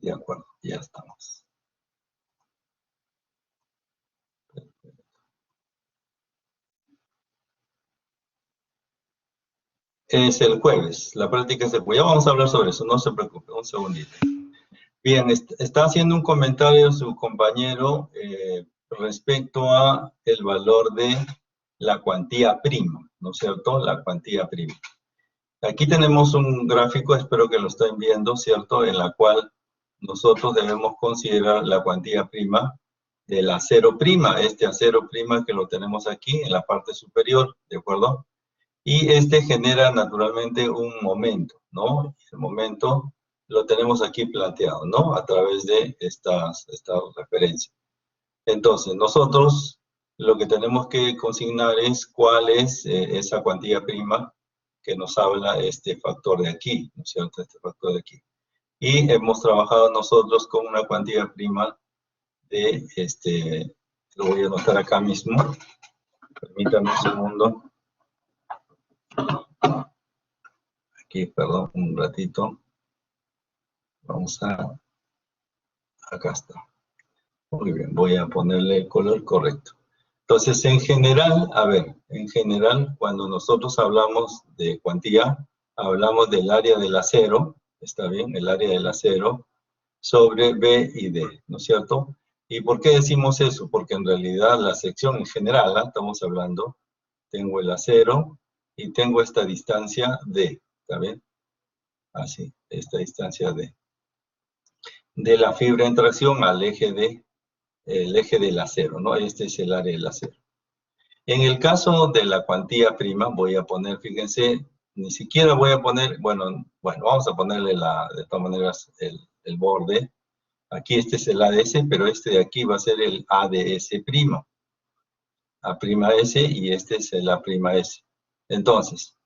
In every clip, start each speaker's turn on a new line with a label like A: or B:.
A: De acuerdo, ya estamos. Es el jueves, la práctica es el jueves. Ya vamos a hablar sobre eso, no se preocupe, un segundito. Bien, está haciendo un comentario su compañero respecto a el valor de la cuantía prima, ¿no es cierto? La cuantía prima. Aquí tenemos un gráfico, espero que lo estén viendo, ¿cierto? En la cual nosotros debemos considerar la cuantía prima del acero prima, este acero prima que lo tenemos aquí en la parte superior, ¿de acuerdo? Y este genera naturalmente un momento, ¿no? El momento lo tenemos aquí planteado, ¿no? A través de esta referencia. Entonces, nosotros lo que tenemos que consignar es cuál es esa cuantía prima que nos habla este factor de aquí, ¿no es cierto? Este factor de aquí. Y hemos trabajado nosotros con una cuantía prima de, lo voy a anotar acá mismo. Permítanme un segundo. Aquí, perdón, un ratito. Vamos a... Acá está. Muy bien, voy a ponerle el color correcto. Entonces, en general, a ver, en general, cuando nosotros hablamos de cuantía, hablamos del área del acero, ¿está bien? El área del acero sobre B y D, ¿no es cierto? ¿Y por qué decimos eso? Porque en realidad la sección en general, estamos hablando, tengo el acero y tengo esta distancia D, ¿está bien? Así, esta distancia D. De la fibra en tracción al eje el eje del acero, ¿no? Este es el área del acero. En el caso de la cuantía prima, voy a poner, fíjense, ni siquiera voy a poner, bueno, vamos a ponerle de todas maneras el borde. Aquí este es el ADS, pero este de aquí va a ser el ADS prima. A prima S y este es el A prima S. Entonces,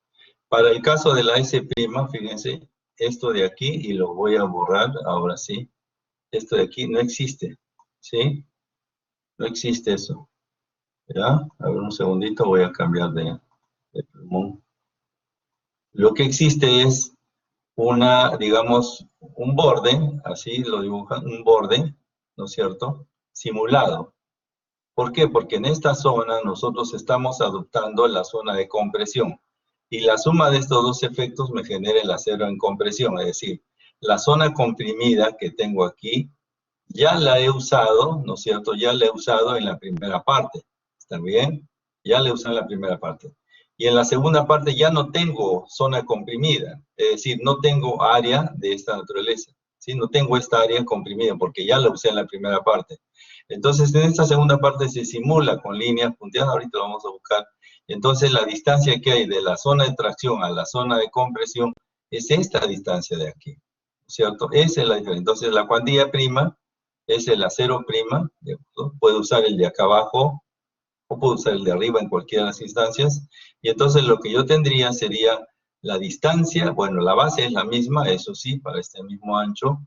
A: para el caso de la S prima, fíjense, esto de aquí, y lo voy a borrar, ahora sí, esto de aquí no existe, ¿sí? No existe eso. ¿Ya? A ver un segundito, voy a cambiar de plumón. Lo que existe es digamos, un borde, así lo dibujan, un borde, ¿no es cierto? Simulado. ¿Por qué? Porque en esta zona nosotros estamos adoptando la zona de compresión. Y la suma de estos dos efectos me genera el acero en compresión. Es decir, la zona comprimida que tengo aquí, ya la he usado, ¿no es cierto? Ya la he usado en la primera parte. ¿Está bien? Ya la he usado en la primera parte. Y en la segunda parte ya no tengo zona comprimida. Es decir, no tengo área de esta naturaleza. ¿Sí? No tengo esta área comprimida porque ya la usé en la primera parte. Entonces, en esta segunda parte se simula con líneas punteadas. Ahorita lo vamos a buscar. Entonces, la distancia que hay de la zona de tracción a la zona de compresión es esta distancia de aquí. ¿Cierto? Esa es la diferencia. Entonces, la cuantía prima es el acero prima, ¿no? Puedo usar el de acá abajo o puedo usar el de arriba en cualquiera de las instancias. Y entonces lo que yo tendría sería la distancia, bueno, la base es la misma, eso sí, para este mismo ancho,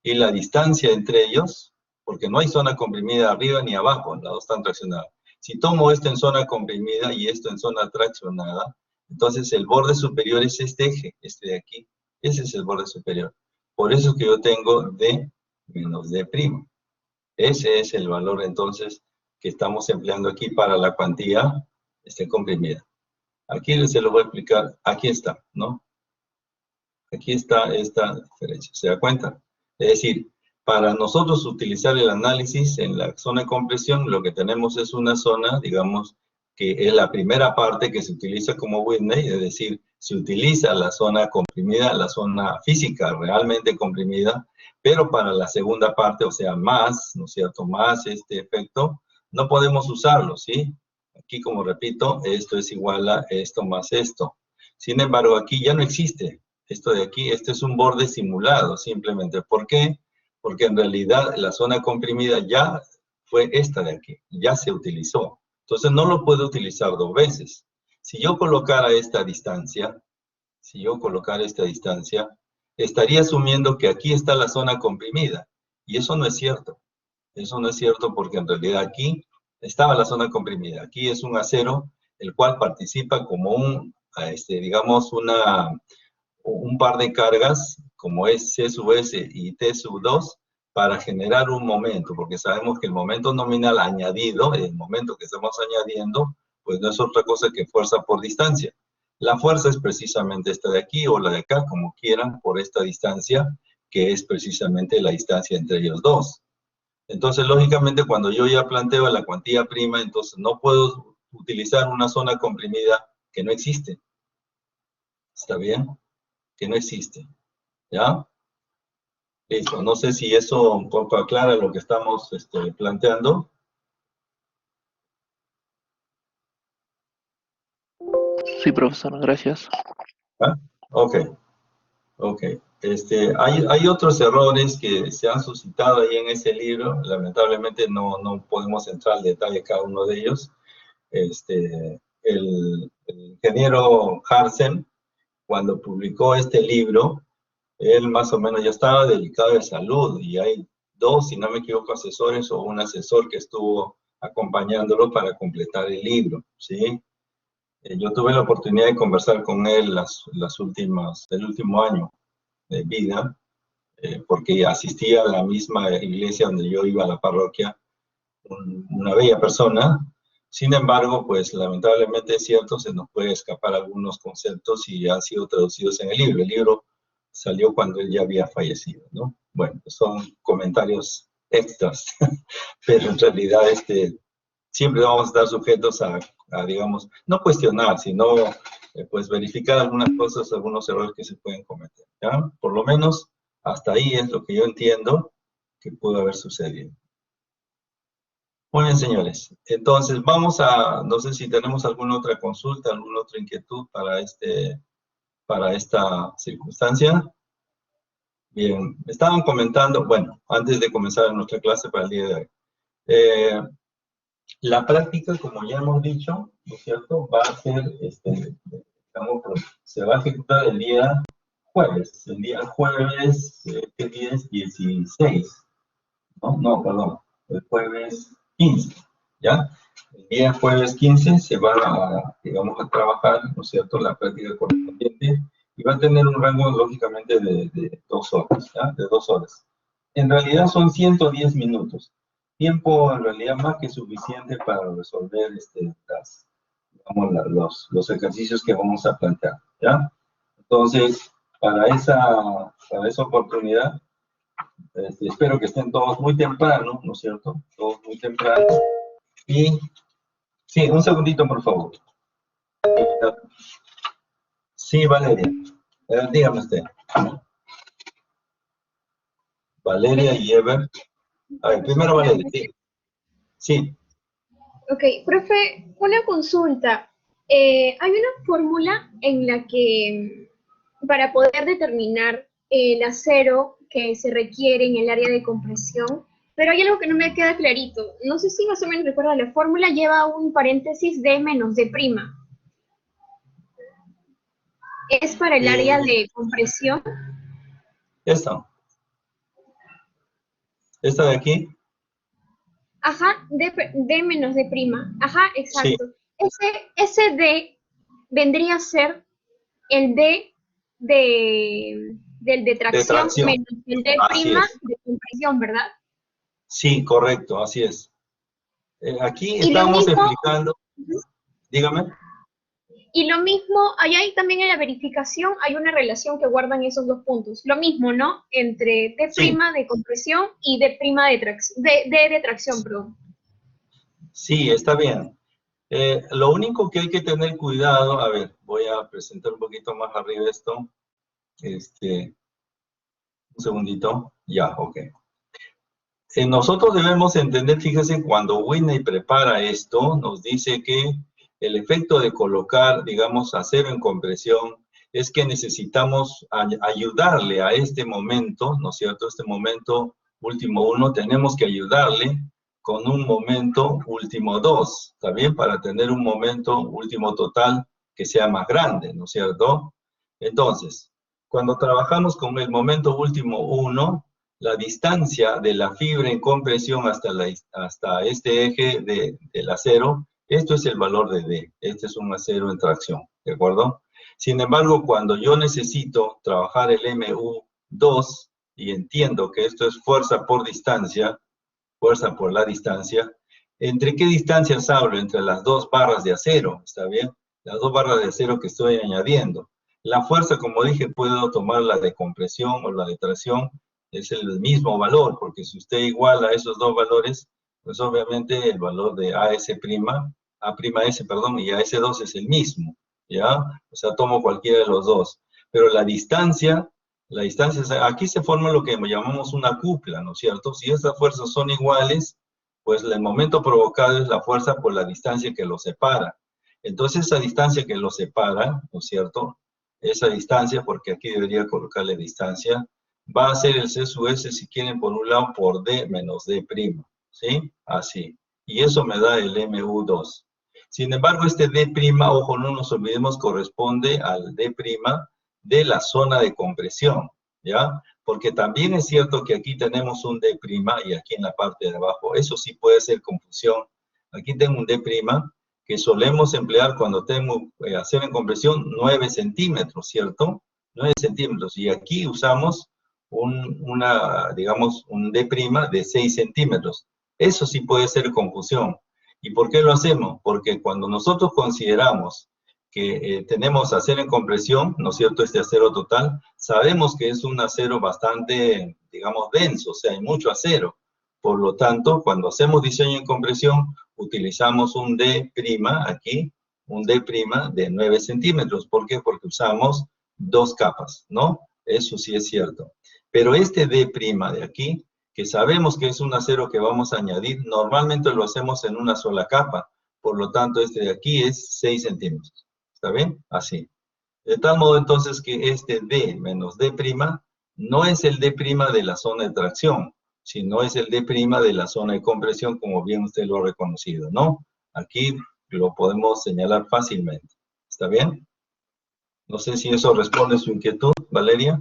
A: y la distancia entre ellos, porque no hay zona comprimida arriba ni abajo, las dos están traccionadas. Si tomo esto en zona comprimida y esto en zona traccionada, entonces el borde superior es este eje, este de aquí. Ese es el borde superior. Por eso es que yo tengo D menos D'. Ese es el valor entonces que estamos empleando aquí para la cuantía comprimida. Aquí se lo voy a explicar, aquí está, ¿no? Aquí está esta diferencia, ¿se da cuenta? Es decir, para nosotros utilizar el análisis en la zona de compresión, lo que tenemos es una zona, digamos, que es la primera parte que se utiliza como Whitney, es decir, se utiliza la zona comprimida, la zona física realmente comprimida, pero para la segunda parte, o sea, más, ¿no es cierto?, más este efecto, no podemos usarlo, ¿sí? Aquí, como repito, esto es igual a esto más esto. Sin embargo, aquí ya no existe esto de aquí. Este es un borde simulado, simplemente. ¿Por qué? Porque en realidad la zona comprimida ya fue esta de aquí, ya se utilizó. Entonces no lo puedo utilizar dos veces. Si yo colocara esta distancia, estaría asumiendo que aquí está la zona comprimida. Y eso no es cierto. Eso no es cierto porque en realidad aquí estaba la zona comprimida. Aquí es un acero el cual participa como digamos, un par de cargas como es C sub S y T sub 2, para generar un momento, porque sabemos que el momento nominal añadido, el momento que estamos añadiendo, pues no es otra cosa que fuerza por distancia. La fuerza es precisamente esta de aquí o la de acá, como quieran, por esta distancia, que es precisamente la distancia entre ellos dos. Entonces, lógicamente, cuando yo ya planteo la cuantía prima, entonces no puedo utilizar una zona comprimida que no existe. ¿Está bien? Que no existe. ¿Ya? Listo. No sé si eso un poco aclara lo que estamos planteando.
B: Sí, profesor, gracias.
A: ¿Ah? Ok. Ok. Hay otros errores que se han suscitado ahí en ese libro. Lamentablemente no podemos entrar al detalle de cada uno de ellos. El ingeniero Harsen, cuando publicó este libro, él más o menos ya estaba delicado de salud y hay dos, si no me equivoco, asesores o un asesor que estuvo acompañándolo para completar el libro, ¿sí? Yo tuve la oportunidad de conversar con él el último año de vida, porque asistía a la misma iglesia donde yo iba a la parroquia, una bella persona. Sin embargo, pues lamentablemente es cierto, se nos puede escapar algunos conceptos y han sido traducidos en el libro. El libro salió cuando él ya había fallecido, ¿no? Bueno, son comentarios extras, pero en realidad siempre vamos a estar sujetos a, digamos, no cuestionar, sino pues verificar algunas cosas, algunos errores que se pueden cometer, ¿ya? Por lo menos hasta ahí es lo que yo entiendo que pudo haber sucedido. Muy bien, señores. Entonces, no sé si tenemos alguna otra consulta, alguna otra inquietud para esta circunstancia. Bien, me estaban comentando, bueno, antes de comenzar nuestra clase para el día de hoy. La práctica, como ya hemos dicho, ¿no es cierto?, va a ser, se va a ejecutar el día jueves. El día jueves, ¿qué día es? 16. No, perdón, el jueves 15, ¿ya? El día jueves 15 se va digamos, a trabajar, ¿no es cierto?, la práctica correspondiente y va a tener un rango, lógicamente, de 2 horas, ¿ya? De 2 horas. En realidad son 110 minutos. Tiempo, en realidad, más que suficiente para resolver digamos, los ejercicios que vamos a plantear, ¿ya? Entonces, para esa oportunidad, espero que estén todos muy temprano, ¿no es cierto? Todos muy temprano. Y, sí, un segundito, por favor. Sí, Valeria. Dígame usted. Valeria y Ever. A ver, primero Valeria, sí. Sí.
C: Ok, profe, una consulta. Hay una fórmula en la que para poder determinar el acero que se requiere en el área de compresión, pero hay algo que no me queda clarito. No sé si más o menos recuerda, la fórmula lleva un paréntesis D menos D'. ¿Es para el área de compresión?
A: Esta de aquí.
C: Ajá, D menos D'. Ajá, exacto.
A: Sí.
C: Ese D vendría a ser el D del de tracción menos el D' de compresión, ¿verdad?
A: Sí, correcto, así es. Aquí
C: Y lo
A: estamos
C: mismo,
A: explicando, dígame.
C: y lo mismo, ahí también en la verificación hay una relación que guardan esos dos puntos. Lo mismo, ¿no? Entre D'
A: Sí.
C: de compresión y D' de tracción, perdón.
A: Sí, está bien. Lo único que hay que tener cuidado, a ver, voy a presentar un poquito más arriba esto. Un segundito. Ya, ok. Nosotros debemos entender, fíjense, cuando Whitney prepara esto, nos dice que el efecto de colocar, digamos, acero en compresión es que necesitamos ayudarle a este momento, ¿no es cierto? Este momento último 1, tenemos que ayudarle con un momento último 2, ¿está bien? Para tener un momento último total que sea más grande, ¿no es cierto? Entonces, cuando trabajamos con el momento último 1, la distancia de la fibra en compresión hasta este eje del acero, esto es el valor de D. Este es un acero en tracción, ¿de acuerdo? Sin embargo, cuando yo necesito trabajar el MU 2, y entiendo que esto es fuerza por distancia, fuerza por la distancia, ¿entre qué distancias hablo? Entre las dos barras de acero, ¿está bien? Las dos barras de acero que estoy añadiendo. La fuerza, como dije, puedo tomar la de compresión o la de tracción, es el mismo valor, porque si usted iguala esos dos valores, pues obviamente el valor de AS', A'S, perdón, y AS2 es el mismo, ¿ya? O sea, tomo cualquiera de los dos. Pero la distancia, aquí se forma lo que llamamos una cupla, ¿no es cierto? Si estas fuerzas son iguales, pues el momento provocado es la fuerza por la distancia que los separa. Entonces, esa distancia que los separa, ¿no es cierto? Esa distancia, porque aquí debería colocarle distancia, va a ser el C sub S, si quieren, por un lado, por D menos D', ¿sí? Así. Y eso me da el MU2. Sin embargo, este D', ojo, no nos olvidemos, corresponde al D' de la zona de compresión, ¿ya? Porque también es cierto que aquí tenemos un D' y aquí en la parte de abajo, eso sí puede ser confusión. Aquí tengo un D' que solemos emplear cuando tengo acero en compresión 9 centímetros, ¿cierto? 9 centímetros. Y aquí usamos digamos, un D' de 6 centímetros. Eso sí puede ser confusión. ¿Y por qué lo hacemos? Porque cuando nosotros consideramos que tenemos acero en compresión, ¿no es cierto?, este acero total, sabemos que es un acero bastante, digamos, denso, o sea, hay mucho acero. Por lo tanto, cuando hacemos diseño en compresión, utilizamos un D' aquí, un D' de 9 centímetros. ¿Por qué? Porque usamos dos capas, ¿no? Eso sí es cierto. Pero este D' de aquí, que sabemos que es un acero que vamos a añadir, normalmente lo hacemos en una sola capa. Por lo tanto, este de aquí es 6 centímetros. ¿Está bien? Así. De tal modo, entonces, que este D menos D' no es el D' de la zona de tracción, sino es el D' de la zona de compresión, como bien usted lo ha reconocido, ¿no? Aquí lo podemos señalar fácilmente. ¿Está bien? No sé si eso responde a su inquietud, Valeria.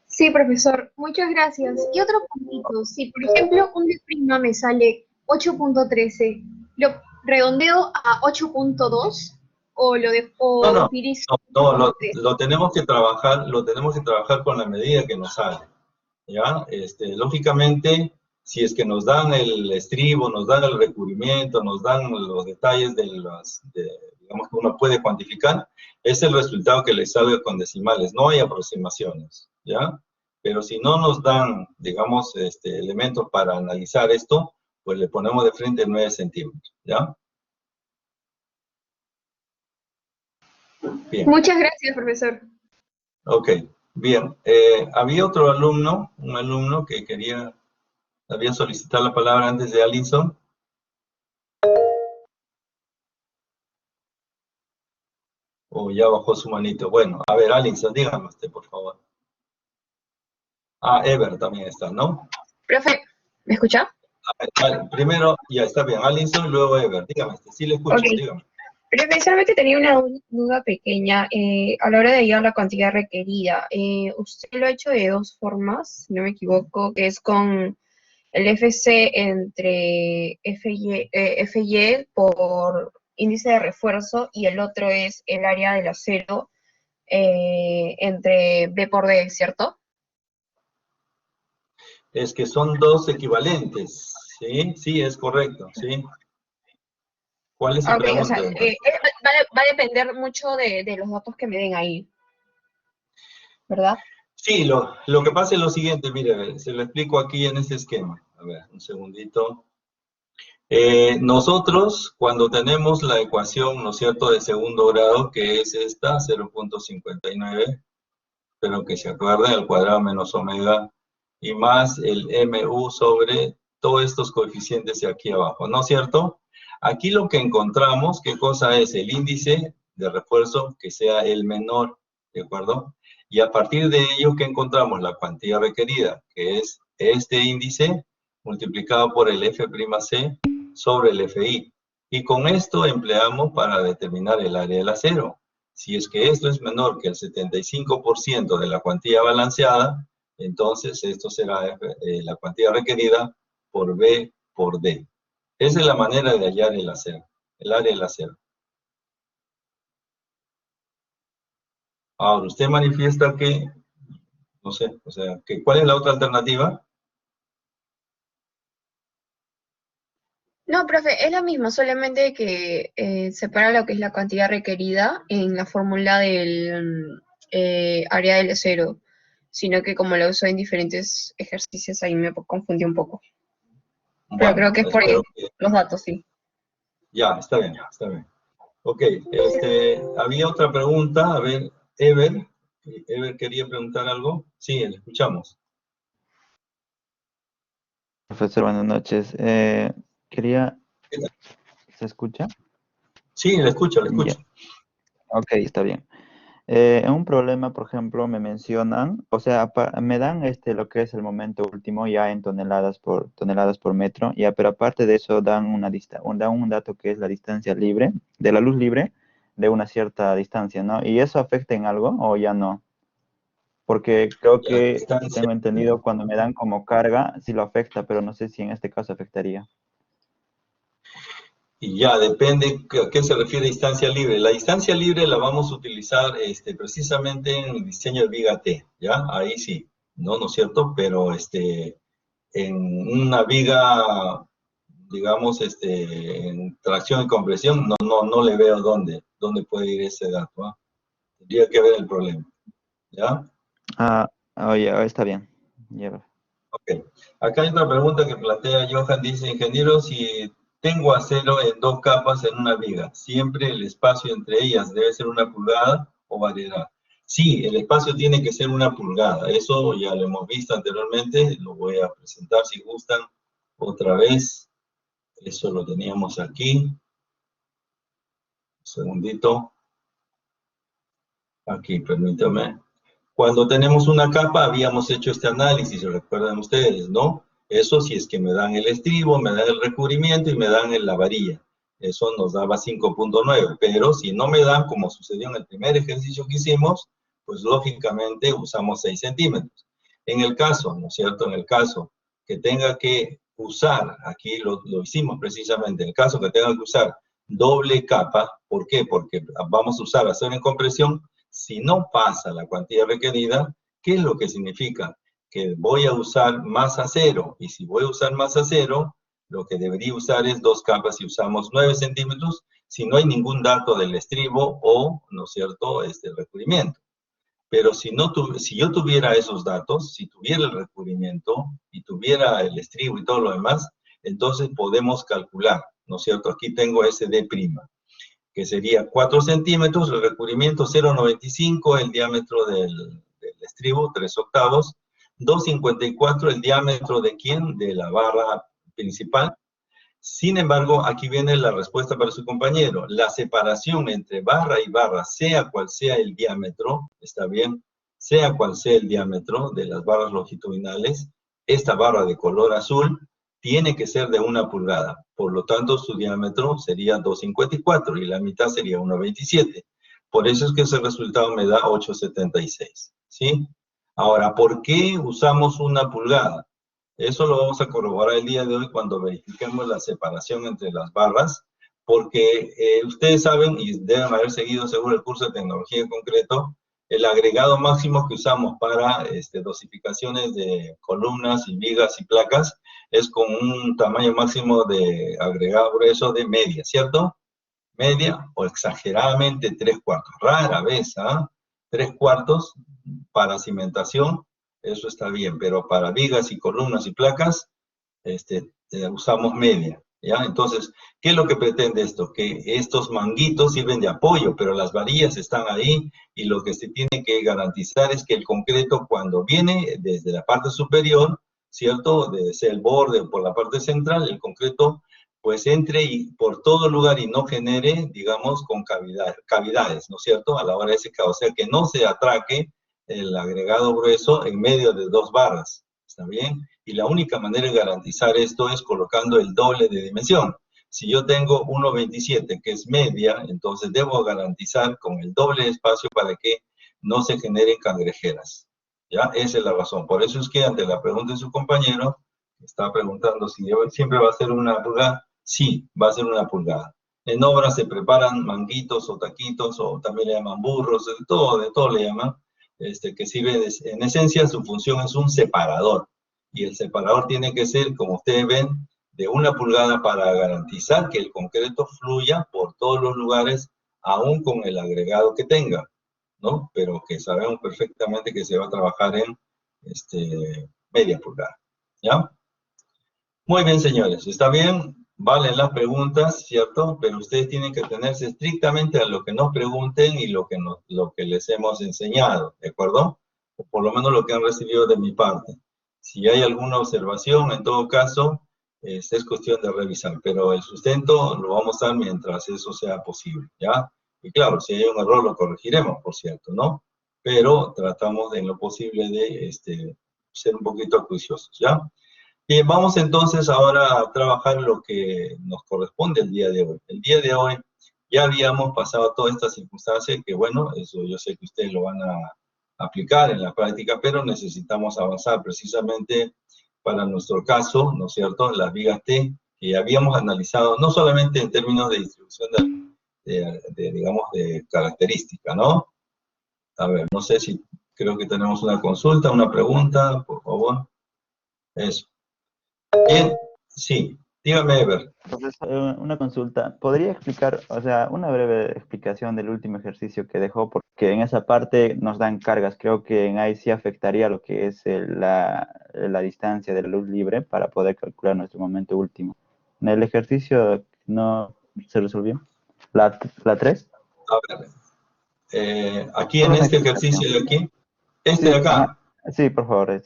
C: Sí, profesor, muchas gracias. Y otro puntito, si por ejemplo un D' me sale 8.13, ¿lo redondeo a 8.2 o
A: No, no,
C: utilizo
A: no, no,
C: 8.13?
A: lo tenemos que trabajar con la medida que nos sale, ¿ya? Lógicamente, si es que nos dan el estribo, nos dan el recubrimiento, nos dan los detalles digamos que uno puede cuantificar, es el resultado que le salga con decimales, no hay aproximaciones, ¿ya? Pero si no nos dan, digamos, elementos para analizar esto, pues le ponemos de frente 9 centímetros, ¿ya? Bien.
C: Muchas gracias, profesor.
A: Ok, bien. Había otro alumno, un alumno que había solicitado la palabra antes de Alison. O ya bajó su manito. Bueno, a ver, Alison, dígame usted, por favor. Ah, Ever también está, ¿no?
C: Profe, ¿me escucha?
A: Primero, ya está bien, Alison y luego Ever. Dígame usted, sí le escucho,
D: Ok.
A: dígame.
D: Profe, solamente tenía una duda pequeña a la hora de hallar la cantidad requerida. Usted lo ha hecho de dos formas, si no me equivoco, que es con el FC entre FY por índice de refuerzo y el otro es el área del acero entre B por D, ¿cierto?
A: Es que son dos equivalentes, ¿sí? Sí, es correcto, ¿sí? ¿Cuál es su
D: Ok, o sea,
A: pregunta?
D: va a depender mucho de los datos que me den ahí, ¿verdad?
A: Sí, lo que pasa es lo siguiente, mire, se lo explico aquí en este esquema. A ver, un segundito. Nosotros, cuando tenemos la ecuación, ¿no es cierto?, de segundo grado, que es esta, 0.59, espero que se acuerden, al cuadrado menos omega, y más el MU sobre todos estos coeficientes de aquí abajo, ¿no es cierto? Aquí lo que encontramos, ¿qué cosa es? El índice de refuerzo que sea el menor, ¿de acuerdo? Y a partir de ello, ¿qué encontramos? La cuantía requerida, que es este índice multiplicado por el F'C sobre el FI. Y con esto empleamos para determinar el área del acero. Si es que esto es menor que el 75% de la cuantía balanceada, entonces esto será la cuantía requerida por B por D. Esa es la manera de hallar el acero, el área del acero. Ahora, usted manifiesta que No sé, o sea, ¿cuál es la otra alternativa?
D: No, profe, es la misma, solamente que separa lo que es la cantidad requerida en la fórmula del área del cero, sino que como lo uso en diferentes ejercicios, ahí me confundí un poco. Pero creo
A: Bueno,
D: que es por
A: espero que...
D: los datos, sí.
A: Ya, está bien, está bien. Ok, había otra pregunta, a ver, Ever. Ever quería preguntar algo. Sí, le escuchamos.
E: Profesor, buenas noches. Quería,
A: ¿Qué tal?
E: ¿se escucha?
A: Sí, le escucho, le
E: Ya,
A: escucho.
E: ok, está bien. En un problema, por ejemplo, me mencionan, o sea, me dan lo que es el momento último ya en toneladas por metro, ya, pero aparte de eso dan dan un dato que es la distancia libre, de la luz libre, de una cierta distancia, ¿no? ¿Y eso afecta en algo o ya no? Porque creo
A: La
E: que
A: distancia.
E: tengo entendido cuando me dan como carga, sí lo afecta, pero no sé si en este caso afectaría.
A: Y ya, depende a qué se refiere distancia libre. La distancia libre la vamos a utilizar precisamente en el diseño de viga T, ¿ya? Ahí sí, ¿no es cierto? Pero en una viga, digamos, en tracción y compresión, no le veo dónde puede ir ese dato, ¿ah? Tendría que ver el problema, ¿ya?
E: Ah, oye, está bien. Ya.
A: Ok. Acá hay otra pregunta que plantea Johan, dice, ingeniero, si tengo acero en dos capas en una viga, ¿siempre el espacio entre ellas debe ser 1 pulgada o variará? Sí, el espacio tiene que ser 1 pulgada, eso ya lo hemos visto anteriormente, lo voy a presentar si gustan otra vez, eso lo teníamos aquí, un segundito, aquí, permítame. Cuando tenemos una capa, habíamos hecho este análisis, ¿se recuerdan ustedes, no? Eso si es que me dan el estribo, me dan el recubrimiento y me dan la varilla. Eso nos daba 5.9, pero si no me dan, como sucedió en el primer ejercicio que hicimos, pues lógicamente usamos 6 centímetros. En el caso, ¿no es cierto? En el caso que tenga que usar, aquí lo hicimos precisamente, en el caso que tenga que usar doble capa, ¿por qué? Porque vamos a usar acero en compresión. Si no pasa la cuantía requerida, ¿qué es lo que significa? Que voy a usar más acero, y si voy a usar más acero, lo que debería usar es 2 capas y usamos 9 centímetros, si no hay ningún dato del estribo o, ¿no es cierto?, recubrimiento. Pero si yo tuviera esos datos, si tuviera el recubrimiento y tuviera el estribo y todo lo demás, entonces podemos calcular, ¿no es cierto? Aquí tengo SD', que sería 4 centímetros, el recubrimiento 0,95, el diámetro del estribo, 3/8, 2,54 el diámetro de ¿quién? De la barra principal. Sin embargo, aquí viene la respuesta para su compañero. La separación entre barra y barra, sea cual sea el diámetro, ¿está bien? Sea cual sea el diámetro de las barras longitudinales, esta barra de color azul tiene que ser de 1 pulgada. Por lo tanto, su diámetro sería 2,54 y la mitad sería 1,27. Por eso es que ese resultado me da 8,76, ¿sí? Ahora, ¿por qué usamos 1 pulgada? Eso lo vamos a corroborar el día de hoy cuando verifiquemos la separación entre las barras, porque ustedes saben, y deben haber seguido seguro el curso de tecnología en concreto, el agregado máximo que usamos para dosificaciones de columnas y vigas y placas es con un tamaño máximo de agregado grueso de media, ¿cierto? Media o exageradamente 3/4, rara vez, ¿ah? 3/4 para cimentación, eso está bien, pero para vigas y columnas y placas, usamos media, ¿ya? Entonces, ¿qué es lo que pretende esto? Que estos manguitos sirven de apoyo, pero las varillas están ahí y lo que se tiene que garantizar es que el concreto cuando viene desde la parte superior, ¿cierto? Desde el borde o por la parte central, el concreto pues entre y por todo lugar y no genere, digamos, con cavidades, ¿no es cierto? A la hora de secar, o sea, que no se atraque el agregado grueso en medio de 2 barras, ¿está bien? Y la única manera de garantizar esto es colocando el doble de dimensión. Si yo tengo 1,27, que es media, entonces debo garantizar con el doble de espacio para que no se generen cangrejeras, ¿ya? Esa es la razón. Por eso es que ante la pregunta de su compañero, que está preguntando si siempre va a ser 1 pulgada, sí, va a ser 1 pulgada. En obras se preparan manguitos o taquitos, o también le llaman burros, de todo le llaman, que sirve, en esencia su función es un separador. Y el separador tiene que ser, como ustedes ven, de 1 pulgada para garantizar que el concreto fluya por todos los lugares, aún con el agregado que tenga, ¿no? Pero que sabemos perfectamente que se va a trabajar en media pulgada, ¿ya? Muy bien, señores, ¿está bien? Valen las preguntas, ¿cierto? Pero ustedes tienen que atenerse estrictamente a lo que nos pregunten y lo que les hemos enseñado, ¿de acuerdo? O por lo menos lo que han recibido de mi parte. Si hay alguna observación, en todo caso, es cuestión de revisar, pero el sustento lo vamos a dar mientras eso sea posible, ¿ya? Y claro, si hay un error lo corregiremos, por cierto, ¿no? Pero tratamos en lo posible de ser un poquito acuiciosos, ¿ya? Bien, vamos entonces ahora a trabajar lo que nos corresponde el día de hoy. El día de hoy ya habíamos pasado todas estas circunstancias que, bueno, eso yo sé que ustedes lo van a aplicar en la práctica, pero necesitamos avanzar precisamente para nuestro caso, ¿no es cierto?, las vigas T, que habíamos analizado no solamente en términos de distribución digamos, de característica, ¿no? A ver, no sé si creo que tenemos una consulta, una pregunta, por favor. Eso. Bien, sí, dígame, Ever.
E: Profesor, una consulta. ¿Podría explicar, o sea, una breve explicación del último ejercicio que dejó? Porque en esa parte nos dan cargas. Creo que en ahí sí afectaría lo que es la distancia de la luz libre para poder calcular nuestro momento último. ¿En el ejercicio no se resolvió? ¿La 3?
A: A ver, aquí
E: Solo
A: en
E: una
A: este
E: explicación.
A: ejercicio de aquí, este
E: Sí,
A: de acá.
E: sí, por favor.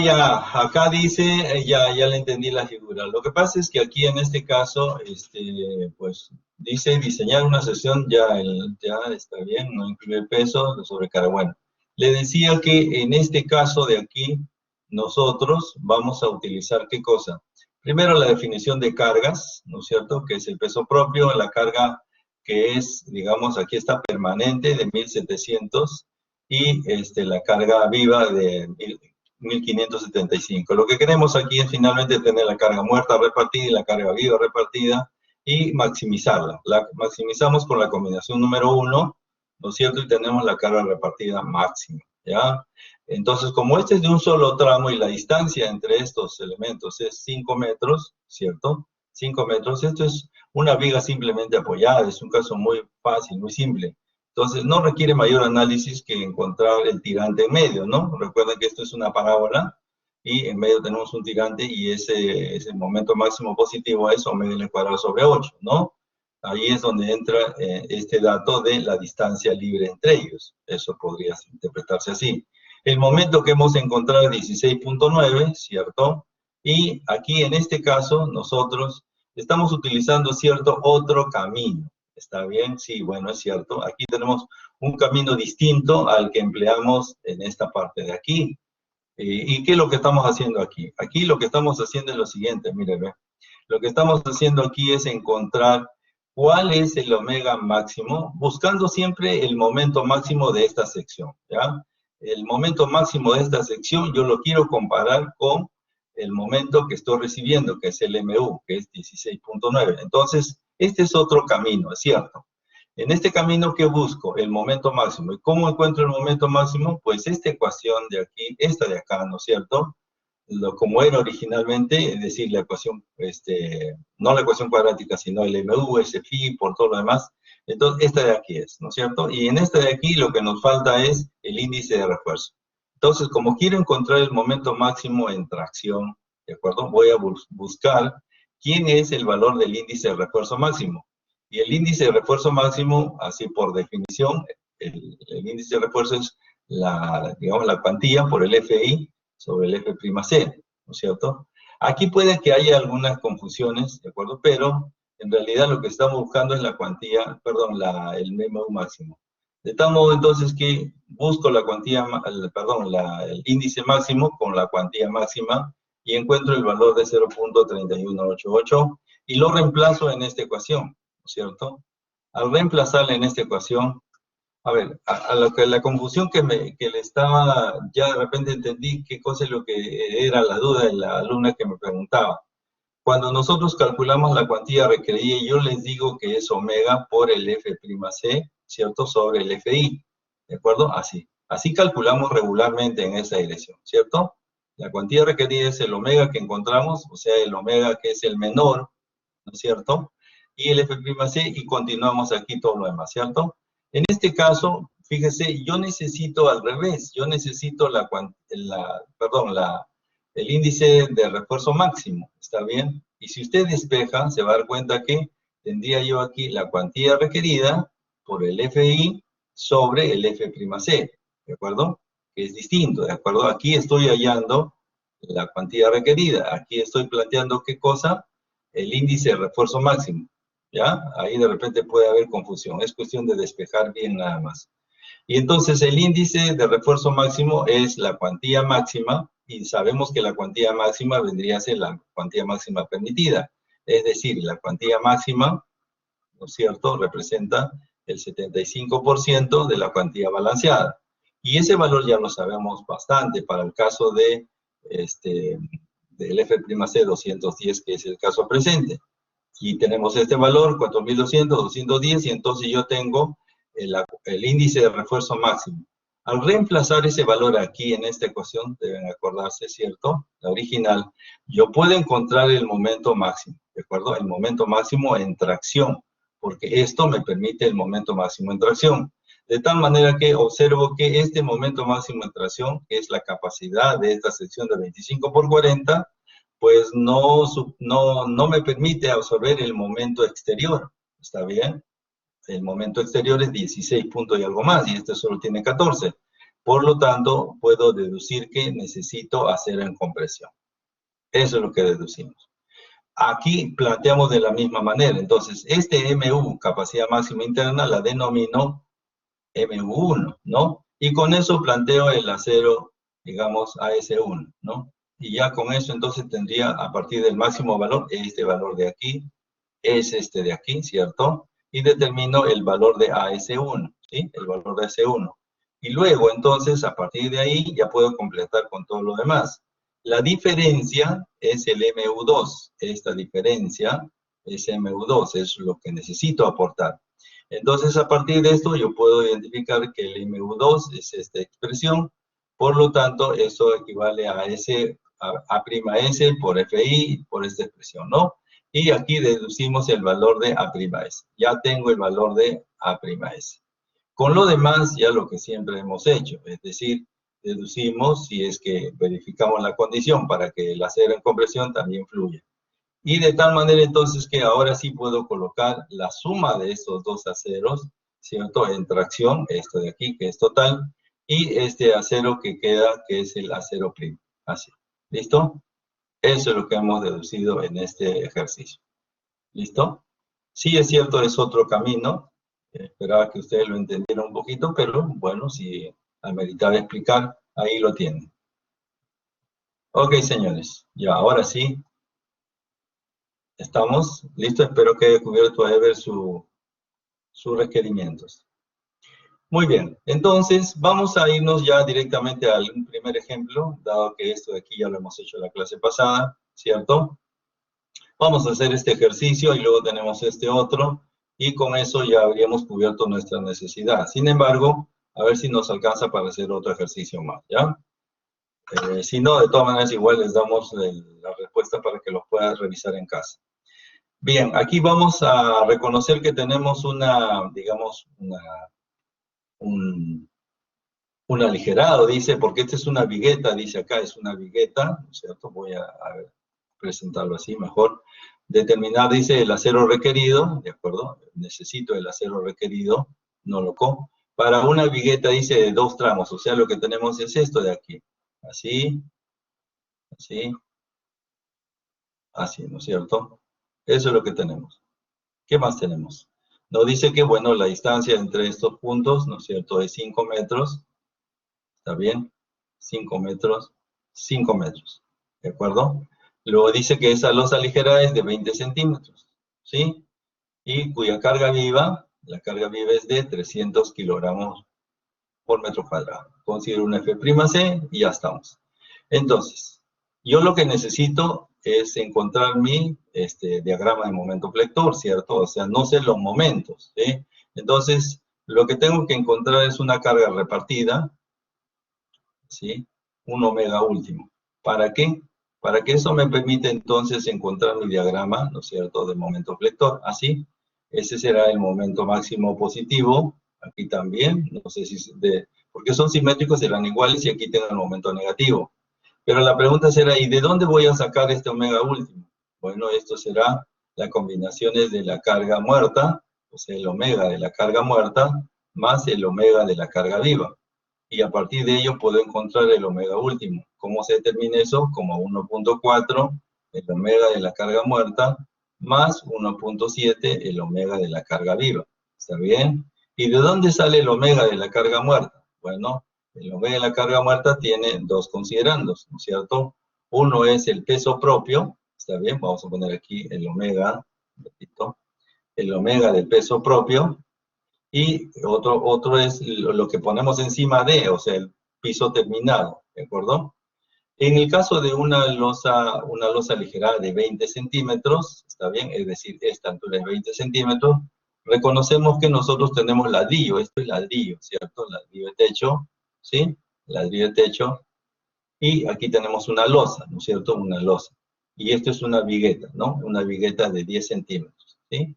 A: Ya, acá dice, ya le entendí la figura. Lo que pasa es que aquí en este caso, pues dice diseñar una sesión, ya está bien, no incluye peso de sobrecarga. Bueno, le decía que en este caso de aquí, nosotros vamos a utilizar ¿qué cosa? Primero la definición de cargas, ¿no es cierto? Que es el peso propio, la carga que es, digamos, aquí está permanente de 1700 y la carga viva de 1575. Lo que queremos aquí es finalmente tener la carga muerta repartida y la carga viva repartida y maximizarla. La maximizamos con la combinación número 1, ¿no es cierto? Y tenemos la carga repartida máxima, ¿ya? Entonces, como este es de un solo tramo y la distancia entre estos elementos es 5 metros, ¿cierto? 5 metros, esto es una viga simplemente apoyada, es un caso muy fácil, muy simple. Entonces, no requiere mayor análisis que encontrar el tirante en medio, ¿no? Recuerden que esto es una parábola y en medio tenemos un tirante y ese momento máximo positivo es omega al cuadrado sobre 8, ¿no? Ahí es donde entra este dato de la distancia libre entre ellos. Eso podría interpretarse así. El momento que hemos encontrado es 16.9, ¿cierto? Y aquí en este caso nosotros estamos utilizando cierto otro camino. ¿Está bien? Sí, bueno, es cierto. Aquí tenemos un camino distinto al que empleamos en esta parte de aquí. ¿Y qué es lo que estamos haciendo aquí? Aquí lo que estamos haciendo es lo siguiente, miren, ¿ve? Lo que estamos haciendo aquí es encontrar cuál es el omega máximo, buscando siempre el momento máximo de esta sección, ¿ya? El momento máximo de esta sección yo lo quiero comparar con el momento que estoy recibiendo, que es el MU, que es 16.9. Entonces, este es otro camino, es cierto. En este camino, ¿qué busco? El momento máximo. ¿Y cómo encuentro el momento máximo? Pues esta ecuación de aquí, esta de acá, ¿no es cierto? Como era originalmente, es decir, la ecuación, no la ecuación cuadrática, sino el MU, ese phi, por todo lo demás. Entonces, esta de aquí es, ¿no es cierto? Y en esta de aquí lo que nos falta es el índice de refuerzo. Entonces, como quiero encontrar el momento máximo en tracción, ¿de acuerdo? Voy a buscar quién es el valor del índice de refuerzo máximo. Y el índice de refuerzo máximo, así por definición, el índice de refuerzo es digamos, la cuantía por el FI sobre el F', ¿no es cierto? Aquí puede que haya algunas confusiones, ¿de acuerdo? Pero en realidad lo que estamos buscando es la cuantía, perdón, el MU máximo. De tal modo entonces que busco la cuantía, el índice máximo con la cuantía máxima y encuentro el valor de 0.3188 y lo reemplazo en esta ecuación, ¿no es cierto? Al reemplazarla en esta ecuación, a ver, la confusión que le estaba, ya de repente entendí qué cosa es lo que era la duda de la alumna que me preguntaba. Cuando nosotros calculamos la cuantía requerida, yo les digo que es omega por el F', ¿cierto? Sobre el FI, ¿de acuerdo? Así. Así calculamos regularmente en esa dirección, ¿cierto? La cuantía requerida es el omega que encontramos, o sea, el omega que es el menor, ¿no es cierto? Y el F'C, y continuamos aquí todo lo demás, ¿cierto? En este caso, fíjese, yo necesito al revés, yo necesito el índice de refuerzo máximo, ¿está bien? Y si usted despeja, se va a dar cuenta que tendría yo aquí la cuantía requerida por el FI sobre el F'C, ¿de acuerdo? Que es distinto, ¿de acuerdo? Aquí estoy hallando la cuantía requerida, aquí estoy planteando ¿qué cosa? El índice de refuerzo máximo, ¿ya? Ahí de repente puede haber confusión, es cuestión de despejar bien nada más. Y entonces el índice de refuerzo máximo es la cuantía máxima, y sabemos que la cuantía máxima vendría a ser la cuantía máxima permitida, es decir, la cuantía máxima, ¿no es cierto?, representa el 75% de la cuantía balanceada. Y ese valor ya lo sabemos bastante para el caso de del F'C 210, que es el caso presente. Y tenemos este valor, 4200, 210, y entonces yo tengo el índice de refuerzo máximo. Al reemplazar ese valor aquí en esta ecuación, deben acordarse, ¿cierto? La original, yo puedo encontrar el momento máximo, ¿de acuerdo? El momento máximo en tracción, porque esto me permite el momento máximo en tracción. De tal manera que observo que este momento máximo en tracción, que es la capacidad de esta sección de 25 por 40, pues no me permite absorber el momento exterior, ¿está bien? El momento exterior es 16 puntos y algo más, y este solo tiene 14. Por lo tanto, puedo deducir que necesito acero en compresión. Eso es lo que deducimos. Aquí planteamos de la misma manera. Entonces, este MU, capacidad máxima interna, la denomino MU1, ¿no? Y con eso planteo el acero, digamos, AS1, ¿no? Y ya con eso entonces tendría a partir del máximo valor, este valor de aquí, es este de aquí, ¿cierto? Y determino el valor de AS1, ¿sí? El valor de AS1. Y luego entonces a partir de ahí ya puedo completar con todo lo demás. La diferencia es el MU2, esta diferencia es MU2, es lo que necesito aportar. Entonces, a partir de esto, yo puedo identificar que el MU2 es esta expresión, por lo tanto, eso equivale a A'S por FI por esta expresión, ¿no? Y aquí deducimos el valor de A'S. Ya tengo el valor de A'S. Con lo demás, ya lo que siempre hemos hecho, es decir, deducimos si es que verificamos la condición para que el acero en compresión también fluya. Y de tal manera entonces que ahora sí puedo colocar la suma de estos dos aceros, ¿cierto? En tracción, esto de aquí que es total, y este acero que queda que es el acero primo. Así. ¿Listo? Eso es lo que hemos deducido en este ejercicio. ¿Listo? Sí es cierto, es otro camino. Esperaba que ustedes lo entendieran un poquito, pero bueno, si ameritaba explicar, ahí lo tienen. Ok, señores. Ya, ahora sí. ¿Estamos listos? Espero que haya cubierto a Ever sus requerimientos. Muy bien, entonces vamos a irnos ya directamente al primer ejemplo, dado que esto de aquí ya lo hemos hecho en la clase pasada, ¿cierto? Vamos a hacer este ejercicio y luego tenemos este otro, y con eso ya habríamos cubierto nuestra necesidad. Sin embargo, a ver si nos alcanza para hacer otro ejercicio más, ¿ya? Si no, de todas maneras igual les damos la respuesta para que los puedan revisar en casa. Bien, aquí vamos a reconocer que tenemos digamos, un aligerado, dice, porque esta es una vigueta, dice acá, es una vigueta, ¿no es cierto? Voy a presentarlo así mejor. Determinar, dice, el acero requerido, ¿de acuerdo? Necesito el acero requerido, no loco. Para una vigueta, dice, de 2 tramos, o sea, lo que tenemos es esto de aquí. Así, así, así, ¿no es cierto? Eso es lo que tenemos. ¿Qué más tenemos? Nos dice que, bueno, la distancia entre estos puntos, ¿no es cierto?, es 5 metros. ¿Está bien? 5 metros, 5 metros. ¿De acuerdo? Luego dice que esa losa ligera es de 20 centímetros. ¿Sí? Y cuya carga viva, la carga viva es de 300 kilogramos por metro cuadrado. Considero un F'C y ya estamos. Entonces, yo lo que necesito es encontrar mi diagrama de momento flector, ¿cierto? O sea, no sé los momentos, ¿sí? Entonces, lo que tengo que encontrar es una carga repartida, ¿sí? Un omega último. ¿Para qué? Para que eso me permita entonces encontrar mi diagrama, ¿no es cierto?, de momento flector. Así, ese será el momento máximo positivo. Aquí también, no sé si porque son simétricos, serán iguales y aquí tengo el momento negativo. Pero la pregunta será, ¿y de dónde voy a sacar este omega último? Bueno, esto será las combinaciones de la carga muerta, o sea, el omega de la carga muerta, más el omega de la carga viva. Y a partir de ello puedo encontrar el omega último. ¿Cómo se determina eso? Como 1.4, el omega de la carga muerta, más 1.7, el omega de la carga viva. ¿Está bien? ¿Y de dónde sale el omega de la carga muerta? Bueno, el omega de la carga muerta tiene dos considerandos, ¿no es cierto? Uno es el peso propio, ¿está bien? Vamos a poner aquí el omega, repito, el omega del peso propio, y otro es lo que ponemos encima de, o sea, el piso terminado, ¿de acuerdo? En el caso de una losa aligerada de 20 centímetros, ¿está bien? Es decir, esta altura es 20 centímetros, reconocemos que nosotros tenemos ladrillo, esto es ladrillo, ¿cierto? Ladrillo de techo, ¿sí? Ladrillo de techo, y aquí tenemos una losa, ¿no es cierto? Una losa. Y esto es una vigueta, ¿no? Una vigueta de 10 centímetros, ¿sí?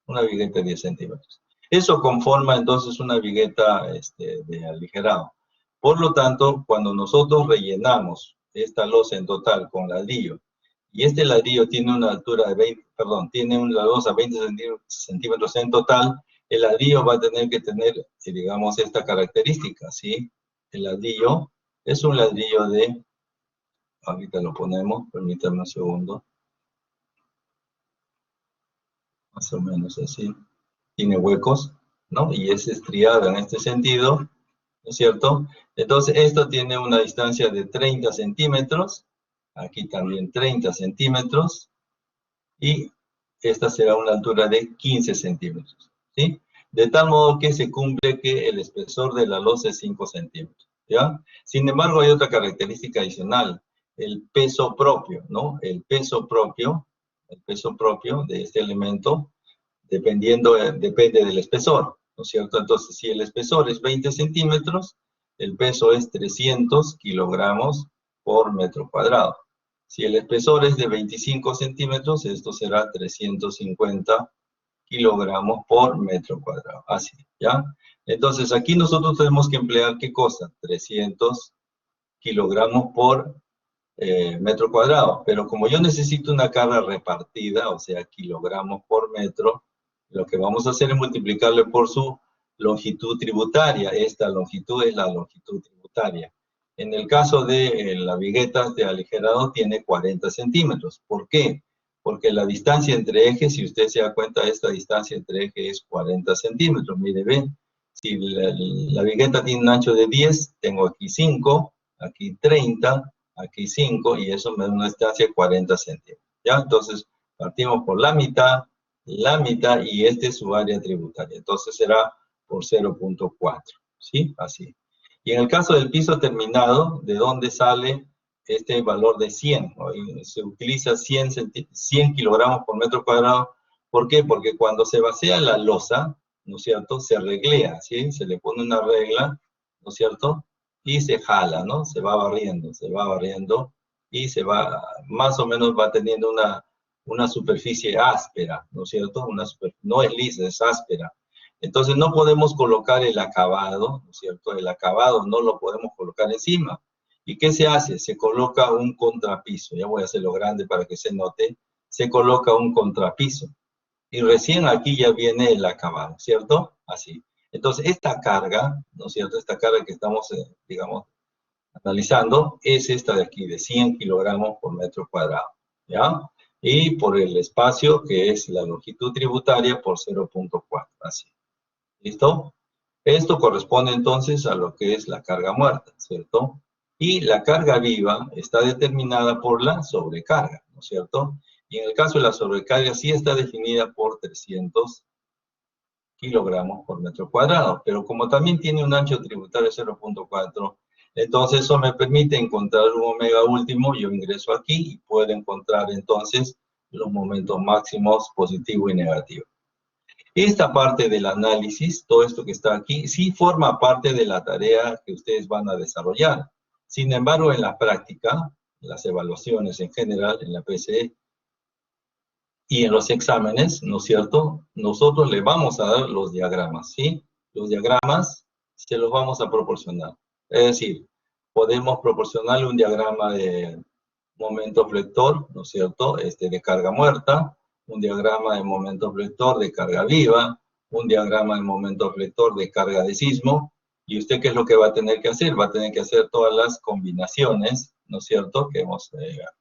A: Una vigueta de 10 centímetros. Eso conforma entonces una vigueta de aligerado. Por lo tanto, cuando nosotros rellenamos esta losa en total con ladrillo, y este ladrillo tiene una altura de 20, perdón, tiene una losa 20 centímetros en total, el ladrillo va a tener que tener, digamos, esta característica, ¿sí? El ladrillo es un ladrillo de, ahorita lo ponemos, permítanme un segundo, más o menos así. Tiene huecos, ¿no? Y es estriada en este sentido, ¿no es cierto? Entonces, esto tiene una distancia de 30 centímetros, aquí también 30 centímetros, y esta será una altura de 15 centímetros, ¿sí? De tal modo que se cumple que el espesor de la losa es 5 centímetros, ¿ya? Sin embargo, hay otra característica adicional, el peso propio, ¿no? El peso propio de este elemento, depende del espesor, ¿no es cierto? Entonces, si el espesor es 20 centímetros, el peso es 300 kilogramos por metro cuadrado. Si el espesor es de 25 centímetros, esto será 350 kilogramos por metro cuadrado. Así, ¿ya? Entonces, aquí nosotros tenemos que emplear, ¿qué cosa? 300 kilogramos por metro cuadrado. Pero como yo necesito una carga repartida, o sea, kilogramos por metro, lo que vamos a hacer es multiplicarle por su longitud tributaria. Esta longitud es la longitud tributaria. En el caso de la vigueta de aligerado tiene 40 centímetros. ¿Por qué? Porque la distancia entre ejes, si usted se da cuenta, esta distancia entre ejes es 40 centímetros. Mire, ven, si la vigueta tiene un ancho de 10, tengo aquí 5, aquí 30, aquí 5, y eso me da una distancia de 40 centímetros. ¿Ya? Entonces, partimos por la mitad, y este es su área tributaria. Entonces será por 0.4, ¿sí? Así. Y en el caso del piso terminado, ¿de dónde sale este valor de 100? ¿No? Se utiliza 100 kilogramos por metro cuadrado. ¿Por qué? Porque cuando se vacía la losa, ¿no es cierto?, se reglea, ¿sí? Se le pone una regla, ¿no es cierto?, y se jala, ¿no? Se va barriendo, y más o menos va teniendo una superficie áspera, ¿no es cierto? No es lisa, es áspera. Entonces no podemos colocar el acabado, ¿no es cierto? El acabado no lo podemos colocar encima. ¿Y qué se hace? Se coloca un contrapiso. Ya voy a hacerlo grande para que se note. Se coloca un contrapiso. Y recién aquí ya viene el acabado, ¿cierto? Así. Entonces esta carga, ¿no es cierto? Esta carga que estamos, digamos, analizando, es esta de aquí, de 100 kilogramos por metro cuadrado, ¿ya? Y por el espacio, que es la longitud tributaria, por 0.4, así. ¿Listo? Esto corresponde entonces a lo que es la carga muerta, ¿cierto? Y la carga viva está determinada por la sobrecarga, ¿no es cierto? Y en el caso de la sobrecarga sí está definida por 300 kilogramos por metro cuadrado, pero como también tiene un ancho tributario de 0.4, entonces eso me permite encontrar un omega último. Yo ingreso aquí y puedo encontrar entonces los momentos máximos positivo y negativo. Esta parte del análisis, todo esto que está aquí, sí forma parte de la tarea que ustedes van a desarrollar. Sin embargo, en la práctica, las evaluaciones en general, en la PCE y en los exámenes, ¿no es cierto? Nosotros le vamos a dar los diagramas, ¿sí? Los diagramas se los vamos a proporcionar. Es decir, podemos proporcionarle un diagrama de momento flector, ¿no es cierto? De carga muerta, un diagrama de momento flector de carga viva, un diagrama de momento flector de carga de sismo, y usted ¿qué es lo que va a tener que hacer? Va a tener que hacer todas las combinaciones, ¿no es cierto?, que hemos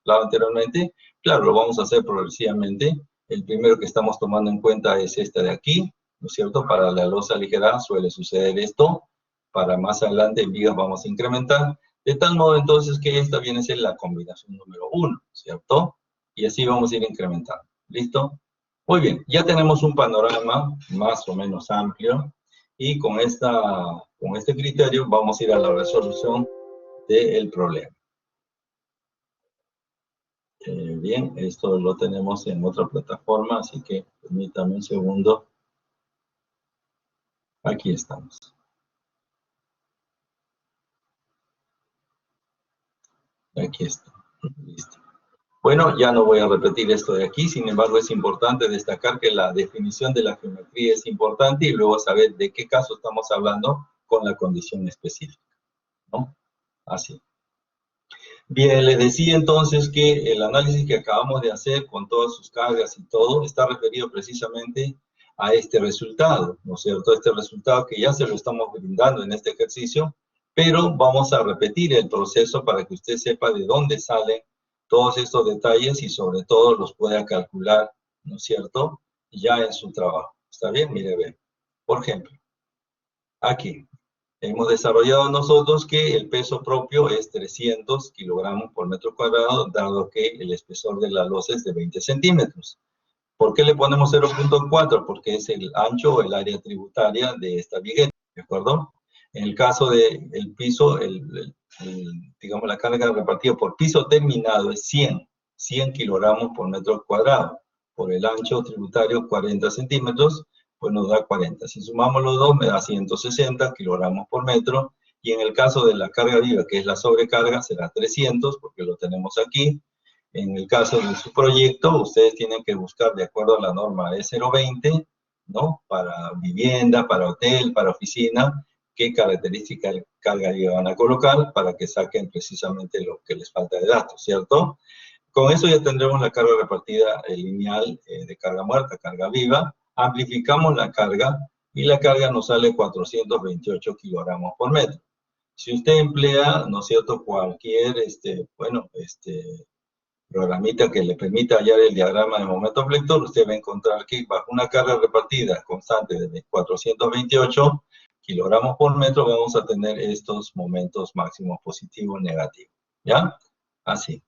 A: hablado anteriormente. Claro, lo vamos a hacer progresivamente. El primero que estamos tomando en cuenta es este de aquí, ¿no es cierto? Para la losa ligera suele suceder esto. Para más adelante en vigas vamos a incrementar. De tal modo entonces que esta viene a ser la combinación número 1, ¿cierto? Y así vamos a ir incrementando. ¿Listo? Muy bien, ya tenemos un panorama más o menos amplio y con este criterio vamos a ir a la resolución del problema. Bien, esto lo tenemos en otra plataforma, así que permítame un segundo. Aquí estamos. Aquí está. Listo. Bueno, ya no voy a repetir esto de aquí, sin embargo es importante destacar que la definición de la geometría es importante y luego saber de qué caso estamos hablando con la condición específica, ¿no? Así. Bien, les decía entonces que el análisis que acabamos de hacer con todas sus cargas y todo está referido precisamente a este resultado, ¿no es cierto? Este resultado que ya se lo estamos brindando en este ejercicio, pero vamos a repetir el proceso para que usted sepa de dónde salen todos estos detalles y sobre todo los pueda calcular, ¿no es cierto?, ya en su trabajo. ¿Está bien? Mire, ve. Por ejemplo, aquí hemos desarrollado nosotros que el peso propio es 300 kilogramos por metro cuadrado, dado que el espesor de la losa es de 20 centímetros. ¿Por qué le ponemos 0.4? Porque es el ancho o el área tributaria de esta vigueta, ¿de acuerdo? En el caso del piso, digamos, la carga repartida por piso terminado es 100 kilogramos por metro cuadrado. Por el ancho tributario, 40 centímetros, pues nos da 40. Si sumamos los dos, me da 160 kilogramos por metro. Y en el caso de la carga viva, que es la sobrecarga, será 300, porque lo tenemos aquí. En el caso de su proyecto, ustedes tienen que buscar, de acuerdo a la norma E020, ¿no? Para vivienda, para hotel, para oficina, qué características de carga viva van a colocar para que saquen precisamente lo que les falta de datos, ¿cierto? Con eso ya tendremos la carga repartida lineal de carga muerta, carga viva. Amplificamos la carga y la carga nos sale 428 kilogramos por metro. Si usted emplea, ¿no es cierto?, cualquier, programita que le permita hallar el diagrama de momento flector, usted va a encontrar que bajo una carga repartida constante de 428 kilogramos por metro vamos a tener estos momentos máximos positivos negativos, ¿ya? Así.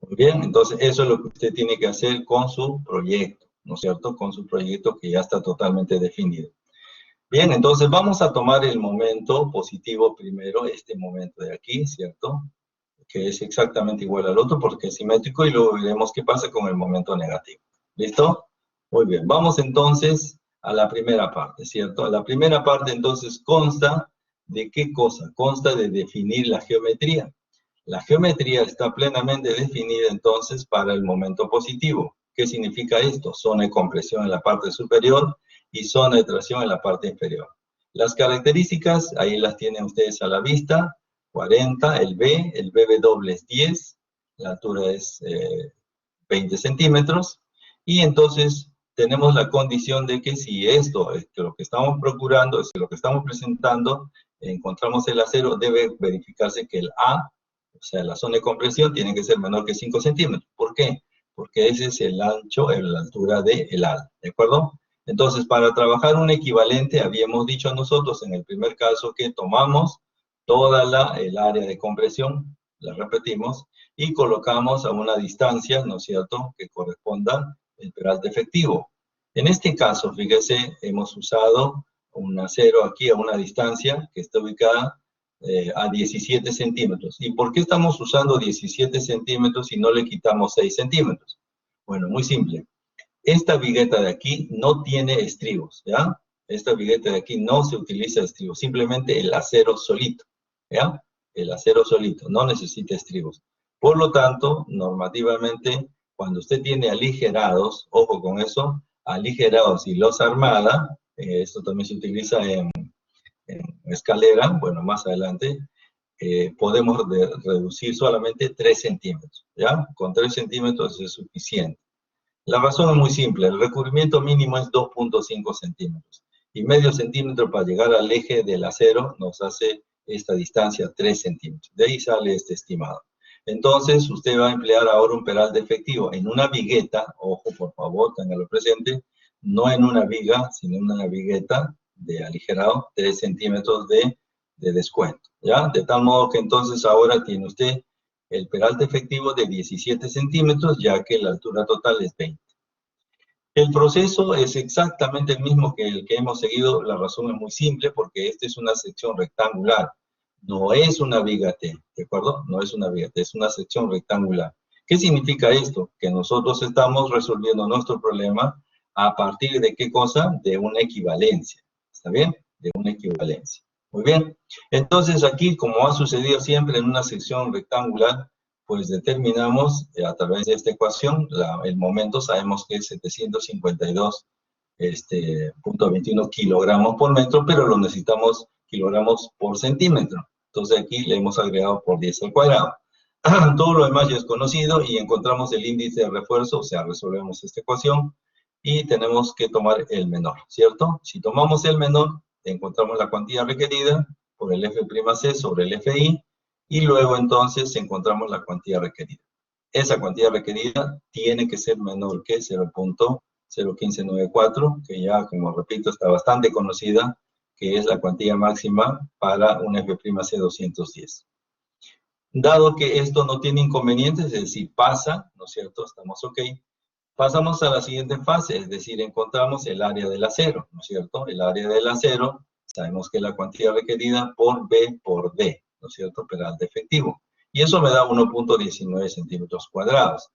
A: Muy bien, entonces eso es lo que usted tiene que hacer con su proyecto, ¿no es cierto? Con su proyecto que ya está totalmente definido. Bien, entonces vamos a tomar el momento positivo primero, este momento de aquí, ¿cierto?, que es exactamente igual al otro porque es simétrico, y luego veremos qué pasa con el momento negativo. ¿Listo? Muy bien, vamos entonces a la primera parte, ¿cierto? La primera parte entonces consta de ¿qué cosa? Consta de definir la geometría. La geometría está plenamente definida entonces para el momento positivo. ¿Qué significa esto? Zona de compresión en la parte superior y zona de tracción en la parte inferior. Las características, ahí las tienen ustedes a la vista. 40, el BW es 10, la altura es 20 centímetros, y entonces tenemos la condición de que si esto es lo que estamos procurando, es lo que estamos presentando, encontramos el acero, debe verificarse que el A, o sea, la zona de compresión, tiene que ser menor que 5 centímetros. ¿Por qué? Porque ese es el ancho, la altura del ala, ¿de acuerdo? Entonces, para trabajar un equivalente, habíamos dicho nosotros en el primer caso que tomamos toda el área de compresión, la repetimos, y colocamos a una distancia, ¿no es cierto?, que corresponda el peralte efectivo. En este caso, fíjese, hemos usado un acero aquí a una distancia que está ubicada a 17 centímetros. ¿Y por qué estamos usando 17 centímetros y no le quitamos 6 centímetros? Bueno, muy simple. esta vigueta de aquí no tiene estribos, ¿ya? Esta vigueta de aquí no se utiliza estribos, simplemente el acero solito, ¿ya? El acero solito, no necesita estribos. Por lo tanto, normativamente, cuando usted tiene aligerados, ojo con eso, aligerados y losa armada, esto también se utiliza en escalera, bueno, más adelante, podemos reducir solamente 3 centímetros, ¿ya? Con 3 centímetros es suficiente. La razón es muy simple, el recubrimiento mínimo es 2.5 centímetros, y medio centímetro para llegar al eje del acero nos hace esta distancia 3 centímetros. De ahí sale este estimado. Entonces, usted va a emplear ahora un peralte efectivo en una vigueta, ojo, por favor, téngalo presente, no en una viga, sino en una vigueta de aligerado, 3 centímetros de descuento, ¿ya? De tal modo que entonces ahora tiene usted el peralte efectivo de 17 centímetros, ya que la altura total es 20. El proceso es exactamente el mismo que el que hemos seguido, la razón es muy simple, porque esta es una sección rectangular, no es una viga T, ¿de acuerdo? No es una viga T, es una sección rectangular. ¿Qué significa esto? Que nosotros estamos resolviendo nuestro problema a partir de ¿qué cosa? De una equivalencia, ¿está bien? De una equivalencia. Muy bien. Entonces aquí, como ha sucedido siempre en una sección rectangular, pues determinamos a través de esta ecuación, el momento sabemos que es 752.21 kilogramos por metro, pero lo necesitamos kilogramos por centímetro. Entonces aquí le hemos agregado por 10 al cuadrado. Todo lo demás ya es conocido y encontramos el índice de refuerzo, o sea, resolvemos esta ecuación y tenemos que tomar el menor, ¿cierto? Si tomamos el menor, encontramos la cuantía requerida por el F'C sobre el Fi, y luego entonces encontramos la cuantía requerida. Esa cuantía requerida tiene que ser menor que 0.01594, que ya, como repito, está bastante conocida, que es la cuantía máxima para un F'C 210. Dado que esto no tiene inconvenientes, es decir, pasa, ¿no es cierto? Estamos ok. Pasamos a la siguiente fase, es decir, encontramos el área del acero, ¿no es cierto? El área del acero, sabemos que es la cuantía requerida por B por D, ¿no es cierto? Peralte efectivo. Y eso me da 1.19 centímetros cuadrados.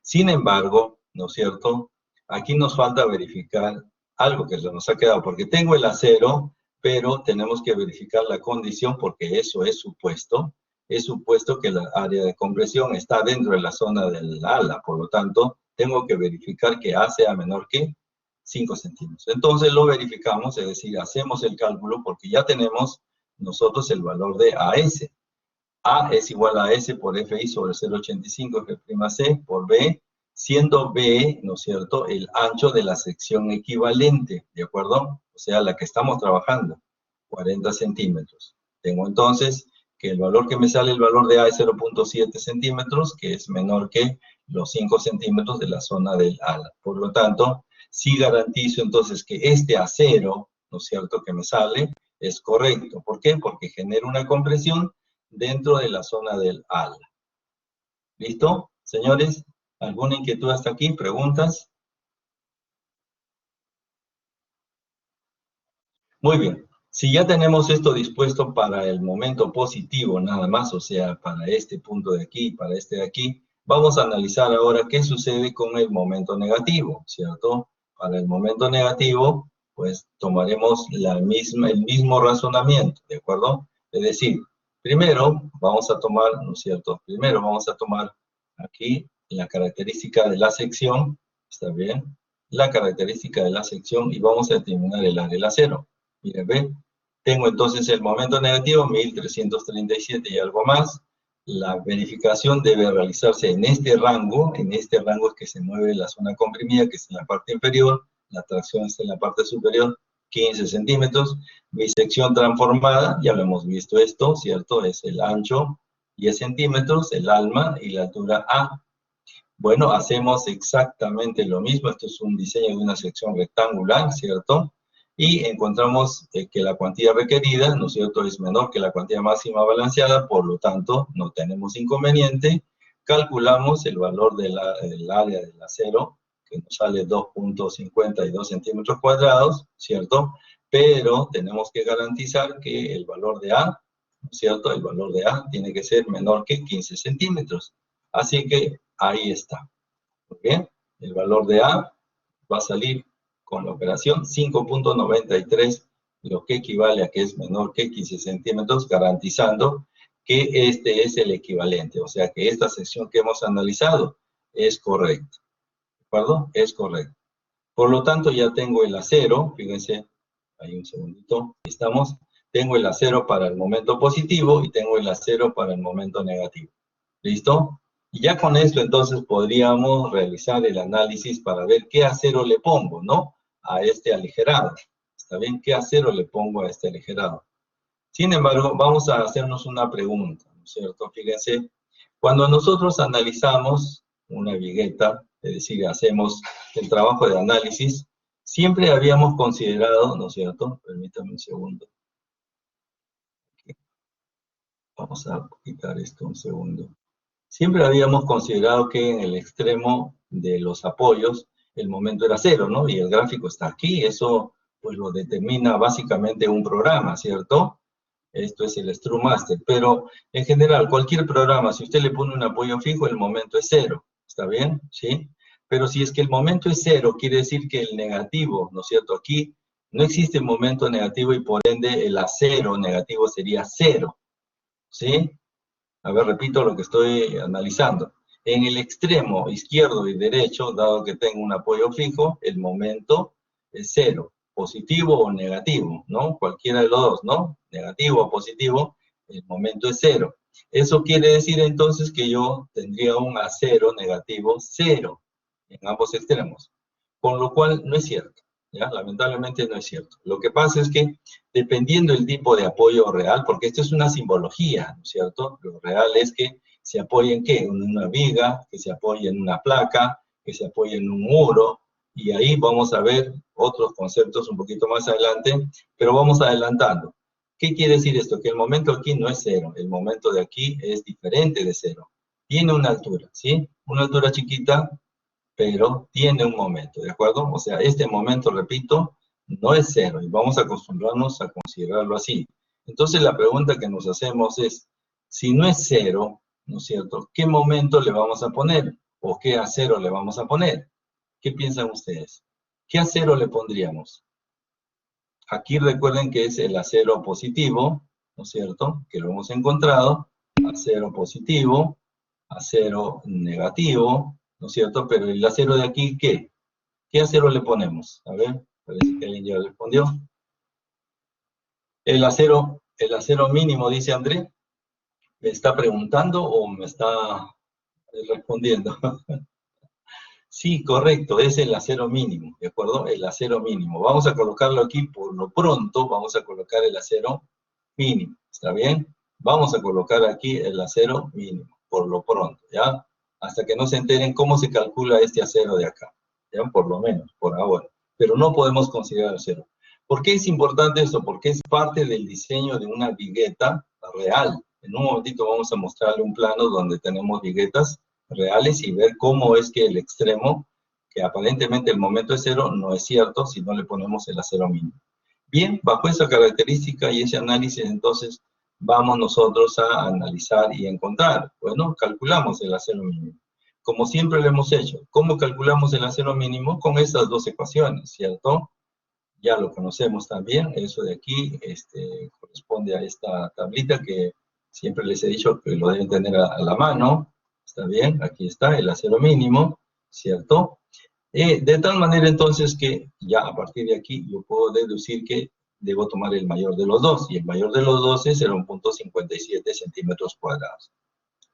A: Sin embargo, ¿no es cierto? Aquí nos falta verificar algo que se nos ha quedado, porque tengo el acero, pero tenemos que verificar la condición, porque eso es supuesto que la área de compresión está dentro de la zona del ala, por lo tanto, tengo que verificar que A sea menor que 5 centímetros. Entonces lo verificamos, es decir, hacemos el cálculo porque ya tenemos nosotros el valor de AS. A es igual a S por FI sobre 0.85 F'C por B, siendo B, ¿no es cierto?, el ancho de la sección equivalente, ¿de acuerdo? O sea, la que estamos trabajando, 40 centímetros. Tengo entonces que el valor que me sale, el valor de A es 0.7 centímetros, que es menor que los 5 centímetros de la zona del ala. Por lo tanto, sí garantizo entonces que este acero, ¿no es cierto?, que me sale, es correcto. ¿Por qué? Porque genera una compresión dentro de la zona del ala. ¿Listo? Señores, ¿alguna inquietud hasta aquí? ¿Preguntas? Muy bien. Si ya tenemos esto dispuesto para el momento positivo nada más, o sea, para este punto de aquí, para este de aquí, vamos a analizar ahora qué sucede con el momento negativo, ¿cierto? Para el momento negativo, pues tomaremos el mismo razonamiento, ¿de acuerdo? Es decir, primero vamos a tomar, ¿no es cierto? Primero vamos a tomar aquí la característica de la sección, ¿está bien? La característica de la sección y vamos a determinar el área del acero. Miren, ¿ven? Tengo entonces el momento negativo, 1337 y algo más. La verificación debe realizarse en este rango es que se mueve la zona comprimida, que es en la parte inferior, la tracción está en la parte superior, 15 centímetros. Mi sección transformada, ya lo hemos visto esto, ¿cierto? Es el ancho, 10 centímetros, el alma y la altura A. Bueno, hacemos exactamente lo mismo, esto es un diseño de una sección rectangular, ¿cierto? Y encontramos que la cuantía requerida, ¿no es cierto?, es menor que la cuantía máxima balanceada, por lo tanto, no tenemos inconveniente. Calculamos el valor del área del acero, que nos sale 2.52 centímetros cuadrados, ¿cierto? Pero tenemos que garantizar que el valor de A, ¿no es cierto?, el valor de A tiene que ser menor que 15 centímetros. Así que ahí está. ¿Muy bien? El valor de A va a salir con la operación 5.93, lo que equivale a que es menor que 15 centímetros, garantizando que este es el equivalente. O sea que esta sección que hemos analizado es correcta. ¿De acuerdo? Es correcto. Por lo tanto, ya tengo el acero, fíjense, ahí un segundito, estamos, tengo el acero para el momento positivo y tengo el acero para el momento negativo. ¿Listo? Y ya con esto entonces podríamos realizar el análisis para ver qué acero le pongo, ¿no? A este aligerado. ¿Está bien? ¿Qué acero le pongo a este aligerado? Sin embargo, vamos a hacernos una pregunta, ¿no es cierto? Fíjense, cuando nosotros analizamos una vigueta, es decir, hacemos el trabajo de análisis, siempre habíamos considerado, ¿no es cierto? Permítame un segundo. Vamos a quitar esto un segundo. Siempre habíamos considerado que en el extremo de los apoyos el momento era cero, ¿no? Y el gráfico está aquí, eso pues lo determina básicamente un programa, ¿cierto? Esto es el StruMaster, pero en general, cualquier programa, si usted le pone un apoyo fijo, el momento es cero, ¿está bien? ¿Sí? Pero si es que el momento es cero, quiere decir que el negativo, ¿no es cierto? Aquí no existe momento negativo y por ende el acero negativo sería cero, ¿sí? A ver, repito lo que estoy analizando. En el extremo izquierdo y derecho, dado que tengo un apoyo fijo, el momento es cero, positivo o negativo, ¿no? Cualquiera de los dos, ¿no? Negativo o positivo, el momento es cero. Eso quiere decir entonces que yo tendría un acero negativo cero en ambos extremos, con lo cual no es cierto, ¿ya? Lamentablemente no es cierto. Lo que pasa es que dependiendo del tipo de apoyo real, porque esto es una simbología, ¿no es cierto? Lo real es que se apoye en ¿qué? En una viga, que se apoye en una placa, que se apoye en un muro, y ahí vamos a ver otros conceptos un poquito más adelante, pero vamos adelantando. ¿Qué quiere decir esto? Que el momento aquí no es cero, el momento de aquí es diferente de cero. Tiene una altura, ¿sí? Una altura chiquita, pero tiene un momento, ¿de acuerdo? O sea, este momento, repito, no es cero y vamos a acostumbrarnos a considerarlo así. Entonces la pregunta que nos hacemos es, si no es cero, ¿no es cierto? ¿Qué momento le vamos a poner? ¿O qué acero le vamos a poner? ¿Qué piensan ustedes? ¿Qué acero le pondríamos? Aquí recuerden que es el acero positivo, ¿no es cierto? Que lo hemos encontrado, acero positivo, acero negativo, ¿no es cierto? Pero el acero de aquí, ¿qué? ¿Qué acero le ponemos? A ver, parece que alguien ya respondió. El acero mínimo, dice André. ¿Me está preguntando o me está respondiendo? Sí, correcto, es el acero mínimo, ¿de acuerdo? El acero mínimo. Vamos a colocarlo aquí por lo pronto, vamos a colocar el acero mínimo, ¿está bien? Vamos a colocar aquí el acero mínimo, por lo pronto, ¿ya? Hasta que no se enteren cómo se calcula este acero de acá, ¿ya? Por lo menos, por ahora. Pero no podemos considerar acero. ¿Por qué es importante esto? Porque es parte del diseño de una vigueta real. En un momentito vamos a mostrarle un plano donde tenemos viguetas reales y ver cómo es que el extremo, que aparentemente el momento es cero, no es cierto si no le ponemos el acero mínimo. Bien, bajo esa característica y ese análisis, entonces, vamos nosotros a analizar y encontrar. Bueno, calculamos el acero mínimo. Como siempre lo hemos hecho. ¿Cómo calculamos el acero mínimo? Con estas dos ecuaciones, ¿cierto? Ya lo conocemos también. Eso de aquí corresponde a esta tablita que siempre les he dicho que lo deben tener a la mano. ¿Está bien? Aquí está el acero mínimo, ¿cierto? De tal manera entonces que ya a partir de aquí yo puedo deducir que debo tomar el mayor de los dos, y el mayor de los dos es 0.57 centímetros cuadrados.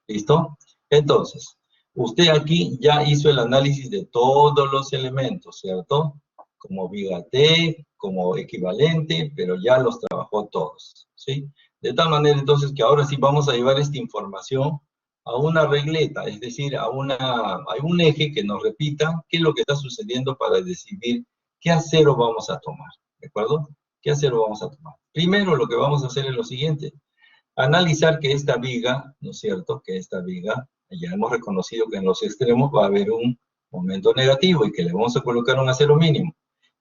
A: ¿Listo? Entonces, usted aquí ya hizo el análisis de todos los elementos, ¿cierto? Como viga T, como equivalente, pero ya los trabajó todos, ¿sí? De tal manera entonces que ahora sí vamos a llevar esta información a una regleta, es decir, a un eje que nos repita qué es lo que está sucediendo para decidir qué acero vamos a tomar, ¿de acuerdo? ¿Qué acero vamos a tomar? Primero lo que vamos a hacer es lo siguiente, analizar que esta viga, ¿no es cierto? Que esta viga, ya hemos reconocido que en los extremos va a haber un momento negativo y que le vamos a colocar un acero mínimo.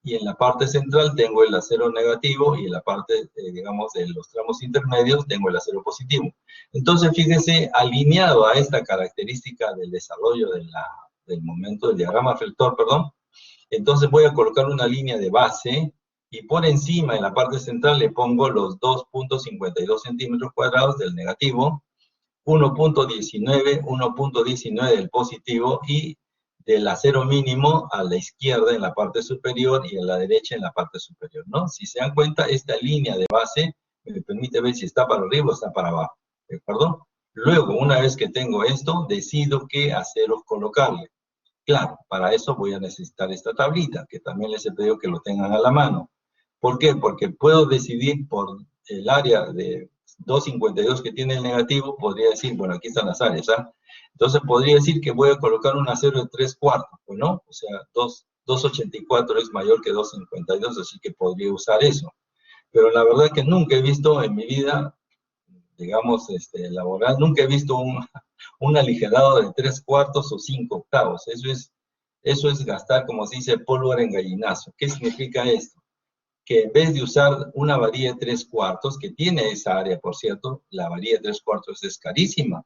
A: Y en la parte central tengo el acero negativo y en la parte, digamos, de los tramos intermedios tengo el acero positivo. Entonces, fíjense, alineado a esta característica del desarrollo del momento, del diagrama reflector, perdón, Entonces voy a colocar una línea de base y por encima, en la parte central, le pongo los 2.52 centímetros cuadrados del negativo, 1.19 del positivo y del acero mínimo a la izquierda en la parte superior y a la derecha en la parte superior, ¿no? Si se dan cuenta, esta línea de base me permite ver si está para arriba o está para abajo, ¿de acuerdo? Luego, una vez que tengo esto, decido qué aceros colocarle. Claro, para eso voy a necesitar esta tablita, que también les he pedido que lo tengan a la mano. ¿Por qué? Porque puedo decidir por el área de 2.52 que tiene el negativo, podría decir, bueno, aquí están las áreas, ¿ah? Entonces podría decir que voy a colocar un acero de 3/4, pues, ¿no? O sea, 2.84 es mayor que 2.52, así que podría usar eso. Pero la verdad que nunca he visto en mi vida, digamos, laboral, nunca he visto un aligerado de 3/4 o 5/8. Eso es gastar, como se dice, pólvora en gallinazo. ¿Qué significa esto? Que en vez de usar una varilla de 3/4, que tiene esa área, por cierto, la varilla de 3/4 es carísima,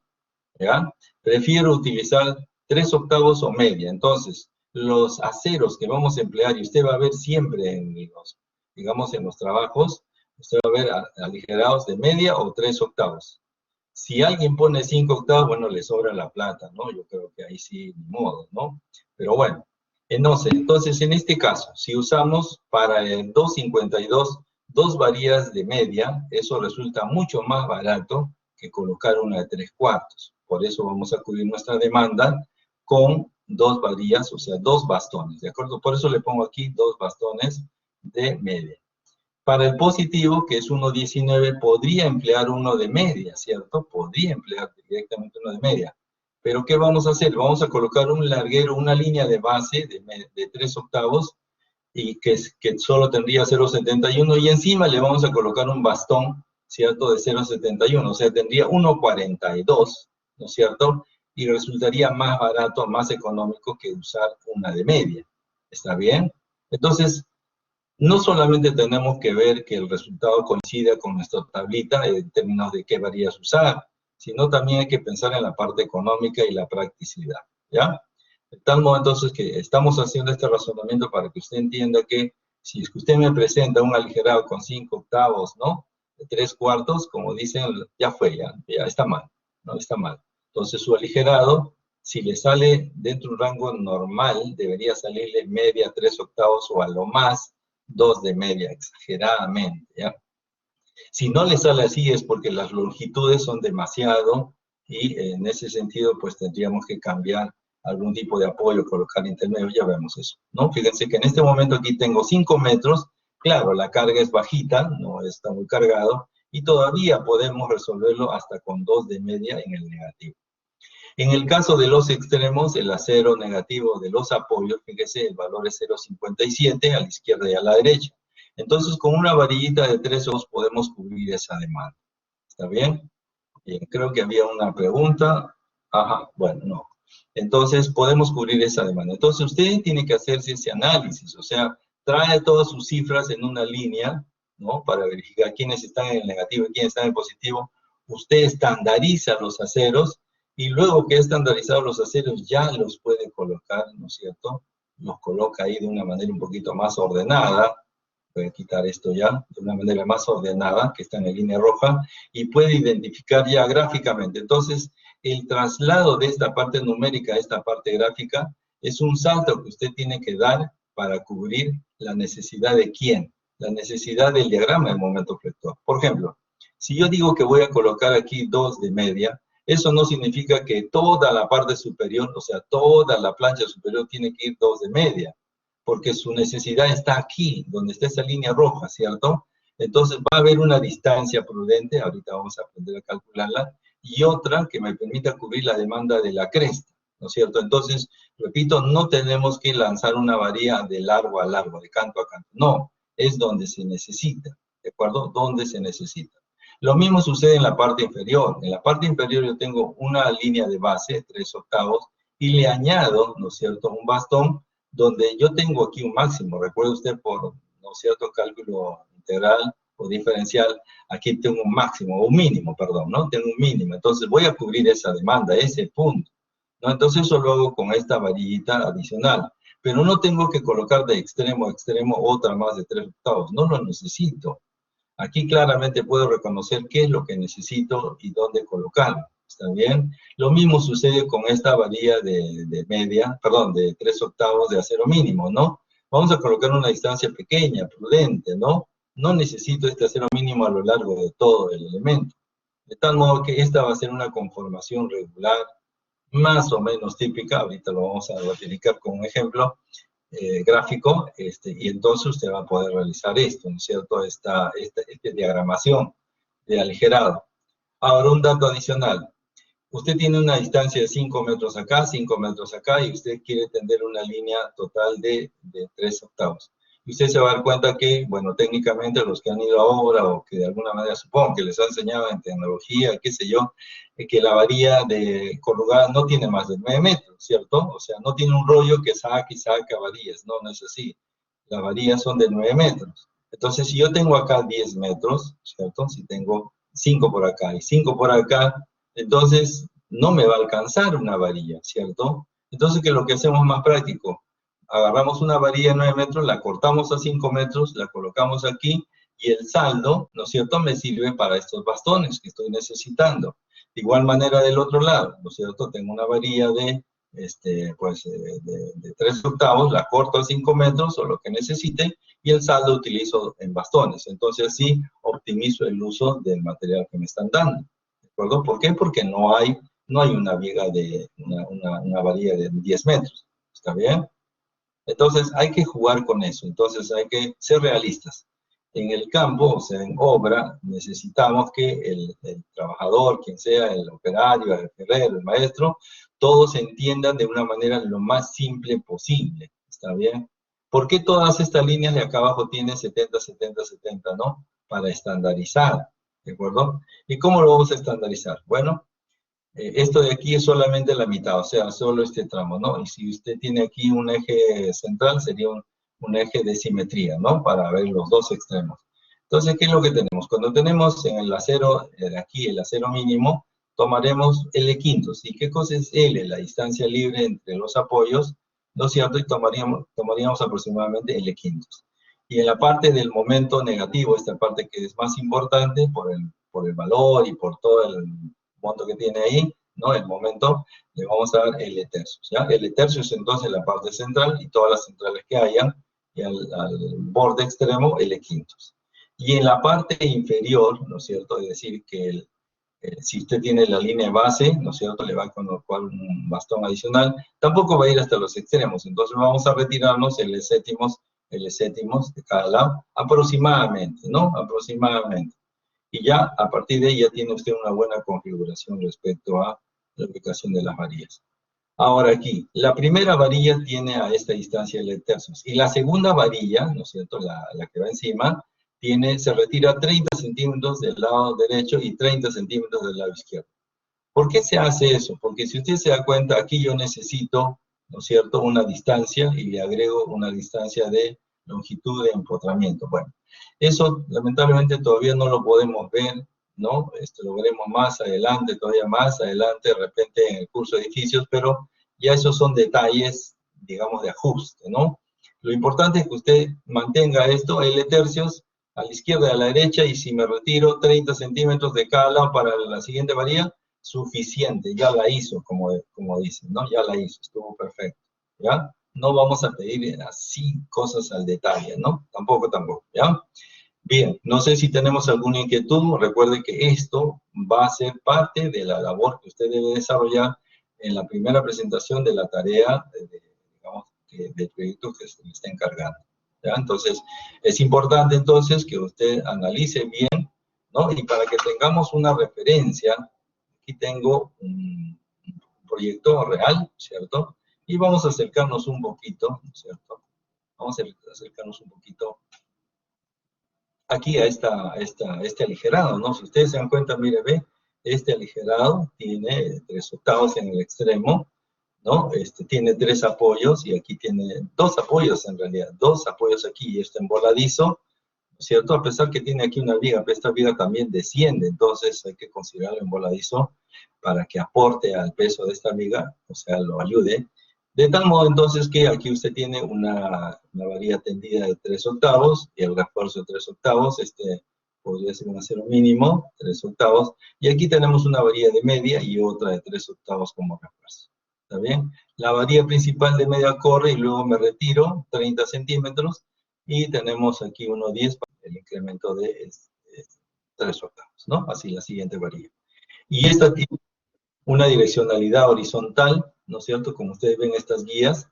A: ¿ya? Prefiero utilizar 3/8 o media. Entonces, los aceros que vamos a emplear, y usted va a ver siempre en los, digamos, en los trabajos, usted va a ver aligerados de media o 3/8. Si alguien pone 5/8, bueno, le sobra la plata, ¿no? Yo creo que ahí sí, ni modo, ¿no? Pero bueno, entonces en este caso, si usamos para el 2.52 dos varillas de media, eso resulta mucho más barato que colocar una de 3/4. Por eso vamos a cubrir nuestra demanda con dos varillas, o sea, dos bastones, ¿de acuerdo? Por eso le pongo aquí dos bastones de media. Para el positivo, que es 1.19, podría emplear uno de media, ¿cierto? Podría emplear directamente uno de media. Pero ¿qué vamos a hacer? Vamos a colocar un larguero, una línea de base de 3/8 y que solo tendría 0.71 y encima le vamos a colocar un bastón, ¿cierto? De 0.71, o sea, tendría 1.42, ¿no es cierto? Y resultaría más barato, más económico que usar una de media. ¿Está bien? Entonces, no solamente tenemos que ver que el resultado coincida con nuestra tablita en términos de qué varillas usar, sino también hay que pensar en la parte económica y la practicidad, ¿ya? De tal modo entonces que estamos haciendo este razonamiento para que usted entienda que si es que usted me presenta un aligerado con 5/8, ¿no? De 3/4, como dicen, ya fue, ya está mal, ¿no? Está mal. Entonces su aligerado, si le sale dentro de un rango normal, debería salirle media, 3/8 o a lo más 2 de media, exageradamente, ¿ya? Si no le sale así es porque las longitudes son demasiado y en ese sentido pues tendríamos que cambiar algún tipo de apoyo, colocar intermedio, ya vemos eso, ¿no? Fíjense que en este momento aquí tengo 5 metros, claro, la carga es bajita, no está muy cargado, y todavía podemos resolverlo hasta con 2 de media en el negativo. En el caso de los extremos, el acero negativo de los apoyos, fíjese, el valor es 0.57 a la izquierda y a la derecha. Entonces, con una varillita de 3 ohos podemos cubrir esa demanda. ¿Está bien? Bien, creo que había una pregunta. Ajá, bueno, no. Entonces, podemos cubrir esa demanda. Entonces, usted tiene que hacerse ese análisis, o sea, trae todas sus cifras en una línea, ¿no? Para verificar quiénes están en el negativo y quiénes están en el positivo. Usted estandariza los aceros y luego que he estandarizado los aceros ya los puede colocar, ¿no es cierto? Los coloca ahí de una manera un poquito más ordenada. Voy a quitar esto ya, de una manera más ordenada, que está en la línea roja, y puede identificar ya gráficamente. Entonces, el traslado de esta parte numérica a esta parte gráfica es un salto que usted tiene que dar para cubrir la necesidad de quién, la necesidad del diagrama del momento flector. Por ejemplo, si yo digo que voy a colocar aquí 2 de media, eso no significa que toda la parte superior, o sea, toda la plancha superior tiene que ir 2 de media, porque su necesidad está aquí, donde está esa línea roja, ¿cierto? Entonces va a haber una distancia prudente, ahorita vamos a aprender a calcularla, y otra que me permita cubrir la demanda de la cresta, ¿no es cierto? Entonces, repito, no tenemos que lanzar una varilla de largo a largo, de canto a canto, no, es donde se necesita, ¿de acuerdo? Donde se necesita. Lo mismo sucede en la parte inferior. En la parte inferior yo tengo una línea de base, 3/8, y le añado, ¿no es cierto?, un bastón donde yo tengo aquí un máximo. Recuerde usted por, ¿no es cierto?, cálculo integral o diferencial, aquí tengo un máximo, o un mínimo, perdón, ¿no? Tengo un mínimo. Entonces voy a cubrir esa demanda, ese punto, ¿no? Entonces eso lo hago con esta varillita adicional. Pero no tengo que colocar de extremo a extremo otra más de 3/8, no lo necesito. Aquí claramente puedo reconocer qué es lo que necesito y dónde colocarlo, ¿está bien? Lo mismo sucede con esta varilla de media, perdón, de 3/8 de acero mínimo, ¿no? Vamos a colocar una distancia pequeña, prudente, ¿no? No necesito este acero mínimo a lo largo de todo el elemento. De tal modo que esta va a ser una conformación regular, más o menos típica, ahorita lo vamos a verificar con un ejemplo gráfico, y entonces usted va a poder realizar esto, ¿no es cierto? Esta diagramación de aligerado. Ahora, un dato adicional. Usted tiene una distancia de 5 metros acá, 5 metros acá, y usted quiere tender una línea total de 3/8. Y usted se va a dar cuenta que, bueno, técnicamente los que han ido a obra o que de alguna manera supongo que les han enseñado en tecnología, qué sé yo, que la varilla de corrugada no tiene más de 9 metros, ¿cierto? O sea, no tiene un rollo que saque y saca varillas, no, no es así. Las varillas son de 9 metros. Entonces, si yo tengo acá 10 metros, ¿cierto? Si tengo 5 por acá y 5 por acá, entonces no me va a alcanzar una varilla, ¿cierto? Entonces, ¿qué es lo que hacemos más práctico? Agarramos una varilla de 9 metros, la cortamos a 5 metros, la colocamos aquí, y el saldo, ¿no es cierto?, me sirve para estos bastones que estoy necesitando. De igual manera del otro lado, ¿no es cierto? Tengo una varilla de 3/8, la corto a 5 metros o lo que necesite, y el saldo utilizo en bastones. Entonces así optimizo el uso del material que me están dando. ¿De acuerdo? ¿Por qué? Porque no hay una viga una varilla de 10 metros. ¿Está bien? Entonces hay que jugar con eso. Entonces hay que ser realistas. En el campo, o sea, en obra, necesitamos que el trabajador, quien sea, el operario, el ferrero, el maestro, todos entiendan de una manera lo más simple posible. ¿Está bien? ¿Por qué todas estas líneas de acá abajo tienen 70, 70, 70, no? Para estandarizar, ¿de acuerdo? ¿Y cómo lo vamos a estandarizar? Bueno, esto de aquí es solamente la mitad, o sea, solo este tramo, ¿no? Y si usted tiene aquí un eje central, sería un eje de simetría, ¿no? Para ver los dos extremos. Entonces, ¿qué es lo que tenemos? Cuando tenemos en el acero, aquí el acero mínimo, tomaremos L quintos. ¿Y qué cosa es L? La distancia libre entre los apoyos, ¿no es cierto? Y tomaríamos aproximadamente L quintos. Y en la parte del momento negativo, esta parte que es más importante por el valor y por todo el monto que tiene ahí, ¿no? El momento, le vamos a dar L tercios, ¿ya? L tercios entonces la parte central y todas las centrales que hayan, y al borde extremo L quintos. Y en la parte inferior, ¿no es cierto? Es decir, que si usted tiene la línea base, ¿no es cierto?, le va a colocar un bastón adicional, tampoco va a ir hasta los extremos, entonces vamos a retirarnos L séptimos de cada lado, aproximadamente, ¿no? Aproximadamente. Y ya, a partir de ahí, ya tiene usted una buena configuración respecto a la ubicación de las varillas. Ahora aquí, la primera varilla tiene a esta distancia L tercios, y la segunda varilla, ¿no es cierto?, la que va encima, se retira 30 centímetros del lado derecho y 30 centímetros del lado izquierdo. ¿Por qué se hace eso? Porque si usted se da cuenta, aquí yo necesito, ¿no es cierto?, una distancia, y le agrego una distancia de longitud de empotramiento. Bueno, eso lamentablemente todavía no lo podemos ver, ¿no? Lo veremos más adelante, todavía más adelante, de repente en el curso de edificios, pero ya esos son detalles, digamos, de ajuste, ¿no? Lo importante es que usted mantenga esto, L tercios, a la izquierda y a la derecha, y si me retiro 30 centímetros de cada lado para la siguiente varilla, suficiente, ya la hizo, como dicen, ¿no? Ya la hizo, estuvo perfecto, ¿ya? No vamos a pedir así cosas al detalle, ¿no? Tampoco, ¿ya? Bien, no sé si tenemos alguna inquietud. Recuerde que esto va a ser parte de la labor que usted debe desarrollar en la primera presentación de la tarea, digamos, del proyecto que se le está encargando, ¿ya? Entonces, es importante entonces que usted analice bien, ¿no? Y para que tengamos una referencia, aquí tengo un proyecto real, ¿cierto? Y vamos a acercarnos un poquito, ¿cierto? Vamos a acercarnos un poquito aquí a este aligerado, ¿no? Si ustedes se dan cuenta, mire, ve, este aligerado tiene 3/8 en el extremo, ¿no? Tiene 3 apoyos, y aquí tiene 2 apoyos en realidad, 2 apoyos aquí, y esto emboladizo, ¿cierto? A pesar que tiene aquí una viga, pero esta viga también desciende, entonces hay que considerarlo emboladizo para que aporte al peso de esta viga, o sea, lo ayude. De tal modo entonces que aquí usted tiene una varilla tendida de 3/8 y el refuerzo de 3/8, podría ser un acero mínimo, 3/8, y aquí tenemos una varilla de media y otra de 3/8 como refuerzo. ¿Está bien? La varilla principal de media corre y luego me retiro 30 centímetros y tenemos aquí 1/10 para el incremento de 3/8, ¿no? Así la siguiente varilla. Y esta tiene una direccionalidad horizontal, ¿no es cierto? Como ustedes ven estas guías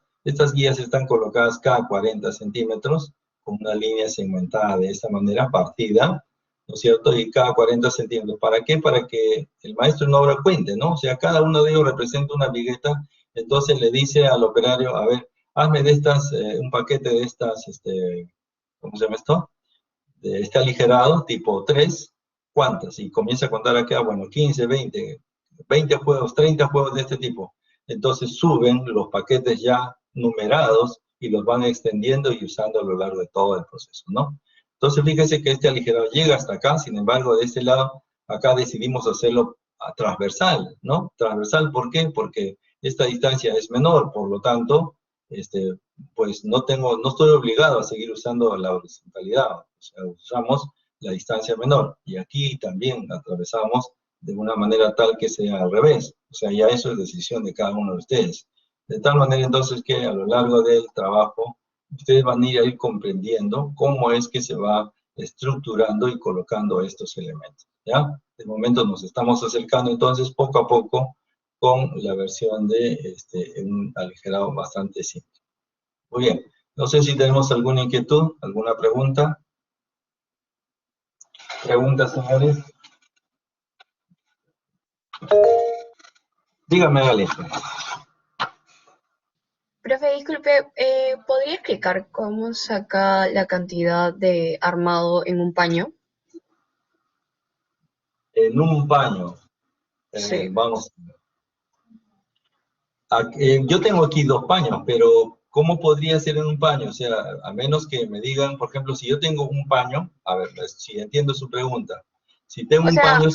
A: están colocadas cada 40 centímetros con una línea segmentada de esta manera, partida, ¿no es cierto? Y cada 40 centímetros. ¿Para qué? Para que el maestro en obra cuente, ¿no? O sea, cada uno de ellos representa una vigueta, entonces le dice al operario, a ver, hazme de estas, un paquete de estas, ¿cómo se llama esto? De este aligerado, tipo 3, ¿cuántas? Y comienza a contar acá, bueno, 15, 20 juegos, 30 juegos de este tipo. Entonces suben los paquetes ya numerados y los van extendiendo y usando a lo largo de todo el proceso, ¿no? Entonces fíjese que este aligerado llega hasta acá, sin embargo, de este lado, acá decidimos hacerlo transversal, ¿no? Transversal, ¿por qué? Porque esta distancia es menor, por lo tanto, pues no estoy obligado a seguir usando la horizontalidad, o sea, usamos la distancia menor, y aquí también atravesamos de una manera tal que sea al revés, o sea, ya eso es decisión de cada uno de ustedes. De tal manera entonces que a lo largo del trabajo, ustedes van a ir comprendiendo cómo es que se va estructurando y colocando estos elementos, ¿ya? De momento nos estamos acercando entonces poco a poco con la versión de un aligerado bastante simple. Muy bien, no sé si tenemos alguna inquietud, alguna pregunta. ¿Preguntas, señores? Dígame, Galicia.
D: Profe, disculpe, ¿podría explicar cómo saca la cantidad de armado en un paño?
A: En un paño,
D: Sí.
A: vamos. Yo tengo aquí 2 paños, pero ¿cómo podría ser en un paño? O sea, a menos que me digan, por ejemplo, si yo tengo un paño, a ver, si entiendo su pregunta. Si tengo
D: O
A: un
D: sea,
A: paño,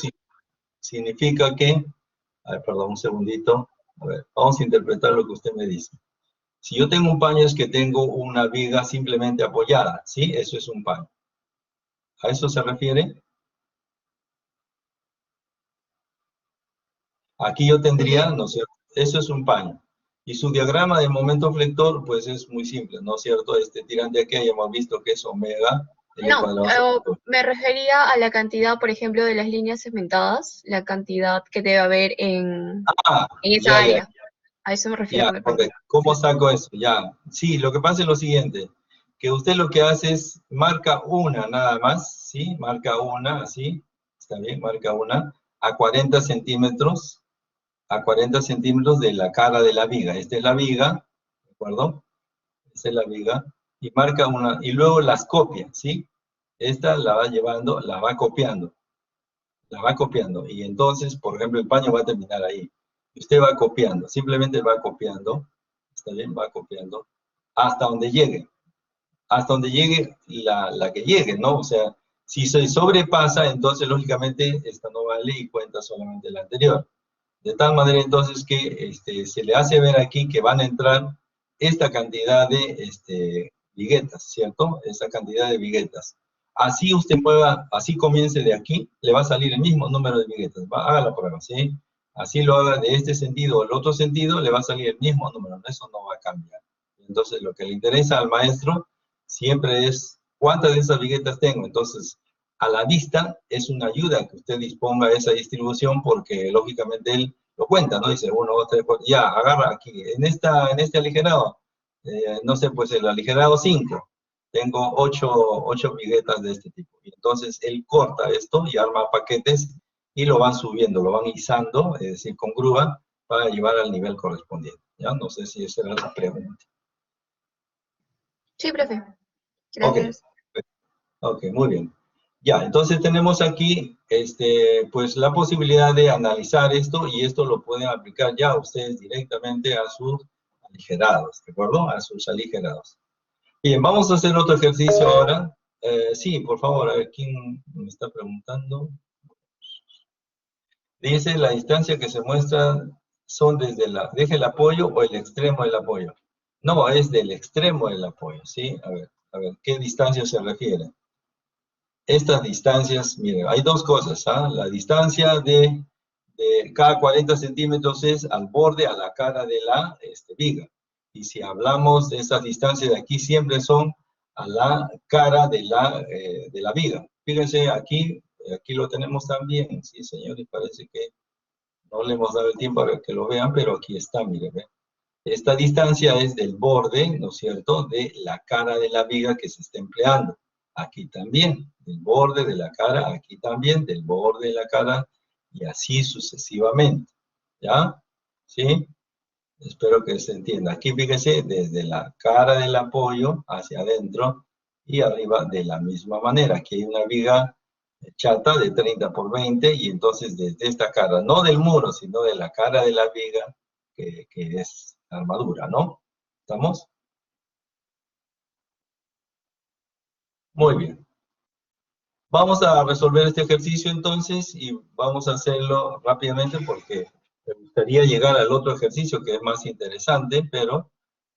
A: significa que, a ver, perdón, un segundito, a ver, vamos a interpretar lo que usted me dice. Si yo tengo un paño es que tengo una viga simplemente apoyada, ¿sí? Eso es un paño. ¿A eso se refiere? Aquí yo tendría, ¿no es cierto? Eso es un paño. Y su diagrama de momento flector, pues es muy simple, ¿no es cierto? Este tirante aquí ya hemos visto que es omega, L
D: no,
A: cuadrado sobre
D: me refería a la cantidad, por ejemplo, de las líneas segmentadas, la cantidad que debe haber
A: Ah,
D: en esa
A: ya,
D: área. A eso me refiero
A: ya,
D: con el
A: ok.
D: paño.
A: ¿Cómo saco eso? Ya. Sí, lo que pasa es lo siguiente, que usted lo que hace es marca una nada más, ¿sí? Marca una, así, está bien, marca una, a 40 centímetros, de la cara de la viga. Esta es la viga, ¿de acuerdo? Esta es la viga, y marca una, y luego las copia, ¿sí? Esta la va llevando, la va copiando, y entonces, por ejemplo, el paño va a terminar ahí. Y usted va copiando, simplemente va copiando, ¿está bien? Va copiando, hasta donde llegue la que llegue, ¿no? O sea, si se sobrepasa, entonces, lógicamente, esta no vale y cuenta solamente la anterior. De tal manera entonces que se le hace ver aquí que van a entrar esta cantidad de viguetas, ¿cierto? Esa cantidad de viguetas. Así usted mueva, así comience de aquí, le va a salir el mismo número de viguetas. Haga la prueba, ¿sí? Así lo haga de este sentido o el otro sentido, le va a salir el mismo número. Eso no va a cambiar. Entonces, lo que le interesa al maestro siempre es cuántas de esas viguetas tengo. Entonces, a la vista es una ayuda que usted disponga de esa distribución porque lógicamente él lo cuenta, ¿no? Dice 1, 2, 3, 4, ya, agarra aquí, en este aligerado, no sé, pues el aligerado 5, tengo 8 viguetas de este tipo. Y entonces él corta esto y arma paquetes y lo van subiendo, lo van izando, es decir, con grúa, para llevar al nivel correspondiente. ¿Ya? No sé si esa era la pregunta.
D: Sí, profe.
A: Ok,
D: Gracias.
A: ok, muy bien. Ya, entonces tenemos aquí, pues la posibilidad de analizar esto y esto lo pueden aplicar ya ustedes directamente a sus aligerados, ¿de acuerdo? A sus aligerados. Bien, vamos a hacer otro ejercicio ahora. Sí, por favor, a ver, ¿quién me está preguntando? Dice, la distancia que se muestra son desde deje el apoyo o el extremo del apoyo. No, es del extremo del apoyo, ¿sí? A ver, ¿qué distancia se refiere? Estas distancias, miren, hay dos cosas, ¿ah? La distancia de cada 40 centímetros es al borde, a la cara de la viga. Y si hablamos de esas distancias de aquí, siempre son a la cara de la viga. Fíjense, aquí lo tenemos también, sí, señores, parece que no le hemos dado el tiempo a que lo vean, pero aquí está, miren, ¿ve? Esta distancia es del borde, ¿no es cierto?, de la cara de la viga que se está empleando. Aquí también, del borde de la cara, aquí también, del borde de la cara, y así sucesivamente. ¿Ya? ¿Sí? Espero que se entienda. Aquí fíjese, desde la cara del apoyo hacia adentro y arriba de la misma manera. Aquí hay una viga chata de 30 por 20 y entonces desde esta cara, no del muro, sino de la cara de la viga, que es la armadura, ¿no? ¿Estamos? Muy bien. Vamos a resolver este ejercicio entonces y vamos a hacerlo rápidamente porque me gustaría llegar al otro ejercicio que es más interesante, pero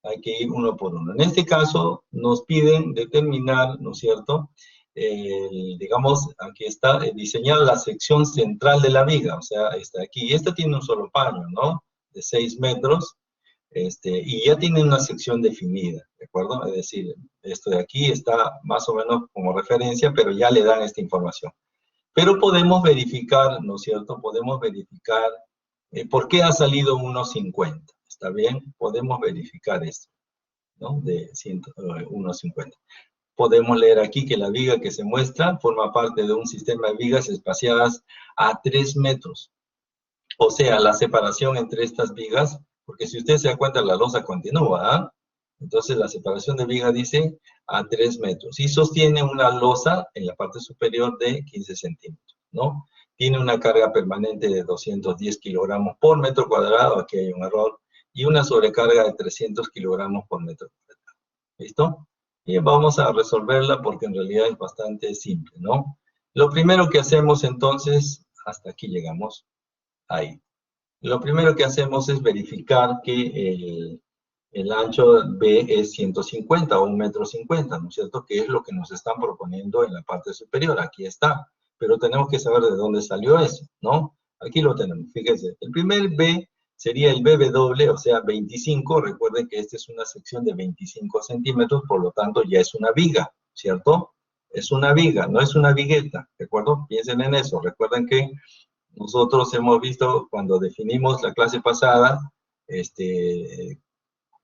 A: hay que ir uno por uno. En este caso nos piden determinar, ¿no es cierto? Digamos, aquí está diseñar la sección central de la viga, o sea, está aquí. Y esta tiene un solo paño, ¿no? De 6 metros. Y ya tiene una sección definida, ¿de acuerdo? Es decir, esto de aquí está más o menos como referencia, pero ya le dan esta información. Pero podemos verificar, ¿no es cierto? Podemos verificar por qué ha salido 1.50, ¿está bien? Podemos verificar esto, ¿no? De 1.50. Podemos leer aquí que la viga que se muestra forma parte de un sistema de vigas espaciadas a 3 metros. O sea, la separación entre estas vigas, porque si usted se da cuenta, la losa continúa, ¿ah? Entonces la separación de viga dice a 3 metros. Y sostiene una losa en la parte superior de 15 centímetros, ¿no? Tiene una carga permanente de 210 kilogramos por metro cuadrado, aquí hay un error, y una sobrecarga de 300 kilogramos por metro cuadrado. ¿Listo? Y vamos a resolverla porque en realidad es bastante simple, ¿no? Lo primero que hacemos entonces, hasta aquí llegamos, ahí. Lo primero que hacemos es verificar que el ancho B es 150 o 1,50 m, ¿no es cierto? Que es lo que nos están proponiendo en la parte superior. Aquí está. Pero tenemos que saber de dónde salió eso, ¿no? Aquí lo tenemos, fíjense. El primer B sería el BW, o sea, 25. Recuerden que esta es una sección de 25 centímetros, por lo tanto ya es una viga, ¿cierto? Es una viga, no es una vigueta, ¿de acuerdo? Piensen en eso. Recuerden que nosotros hemos visto cuando definimos la clase pasada,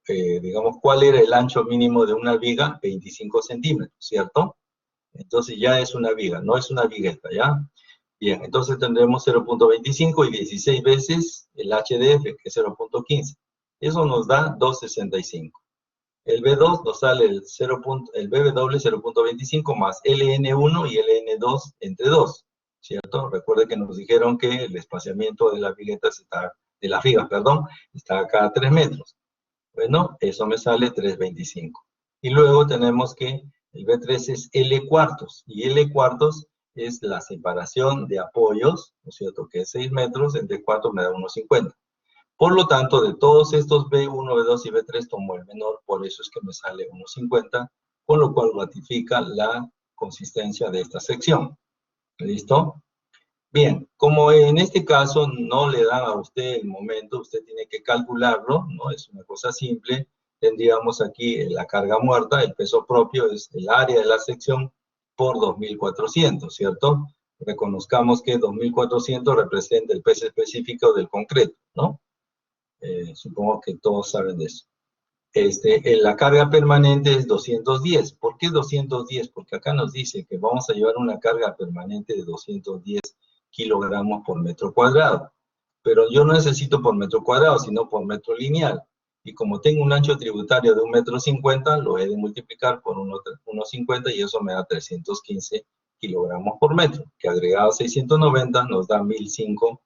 A: digamos, cuál era el ancho mínimo de una viga, 25 centímetros, ¿cierto? Entonces ya es una viga, no es una vigueta, ¿ya? Bien, entonces tendremos 0.25 y 16 veces el HDF, que es 0.15. Eso nos da 2.65. El B2 nos sale el BW 0.25 más LN1 y LN2 entre 2. ¿Cierto? Recuerde que nos dijeron que el espaciamiento de las vigas está acá a 3 metros. Bueno, eso me sale 3.25. Y luego tenemos que el B3 es L cuartos, y L cuartos es la separación de apoyos, ¿no es cierto? Que es 6 metros, entre 4 me da 1.50. Por lo tanto, de todos estos B1, B2 y B3 tomo el menor, por eso es que me sale 1.50, con lo cual ratifica la consistencia de esta sección. ¿Listo? Bien, como en este caso no le dan a usted el momento, usted tiene que calcularlo, ¿no? Es una cosa simple. Tendríamos aquí la carga muerta, el peso propio es el área de la sección por 2.400, ¿cierto? Reconozcamos que 2.400 representa el peso específico del concreto, ¿no? Supongo que todos saben de eso. La carga permanente es 210. ¿Por qué 210? Porque acá nos dice que vamos a llevar una carga permanente de 210 kilogramos por metro cuadrado. Pero yo no necesito por metro cuadrado, sino por metro lineal. Y como tengo un ancho tributario de 1,50 m, lo he de multiplicar por 1,50 y eso me da 315 kilogramos por metro, que agregado a 690 nos da 1.005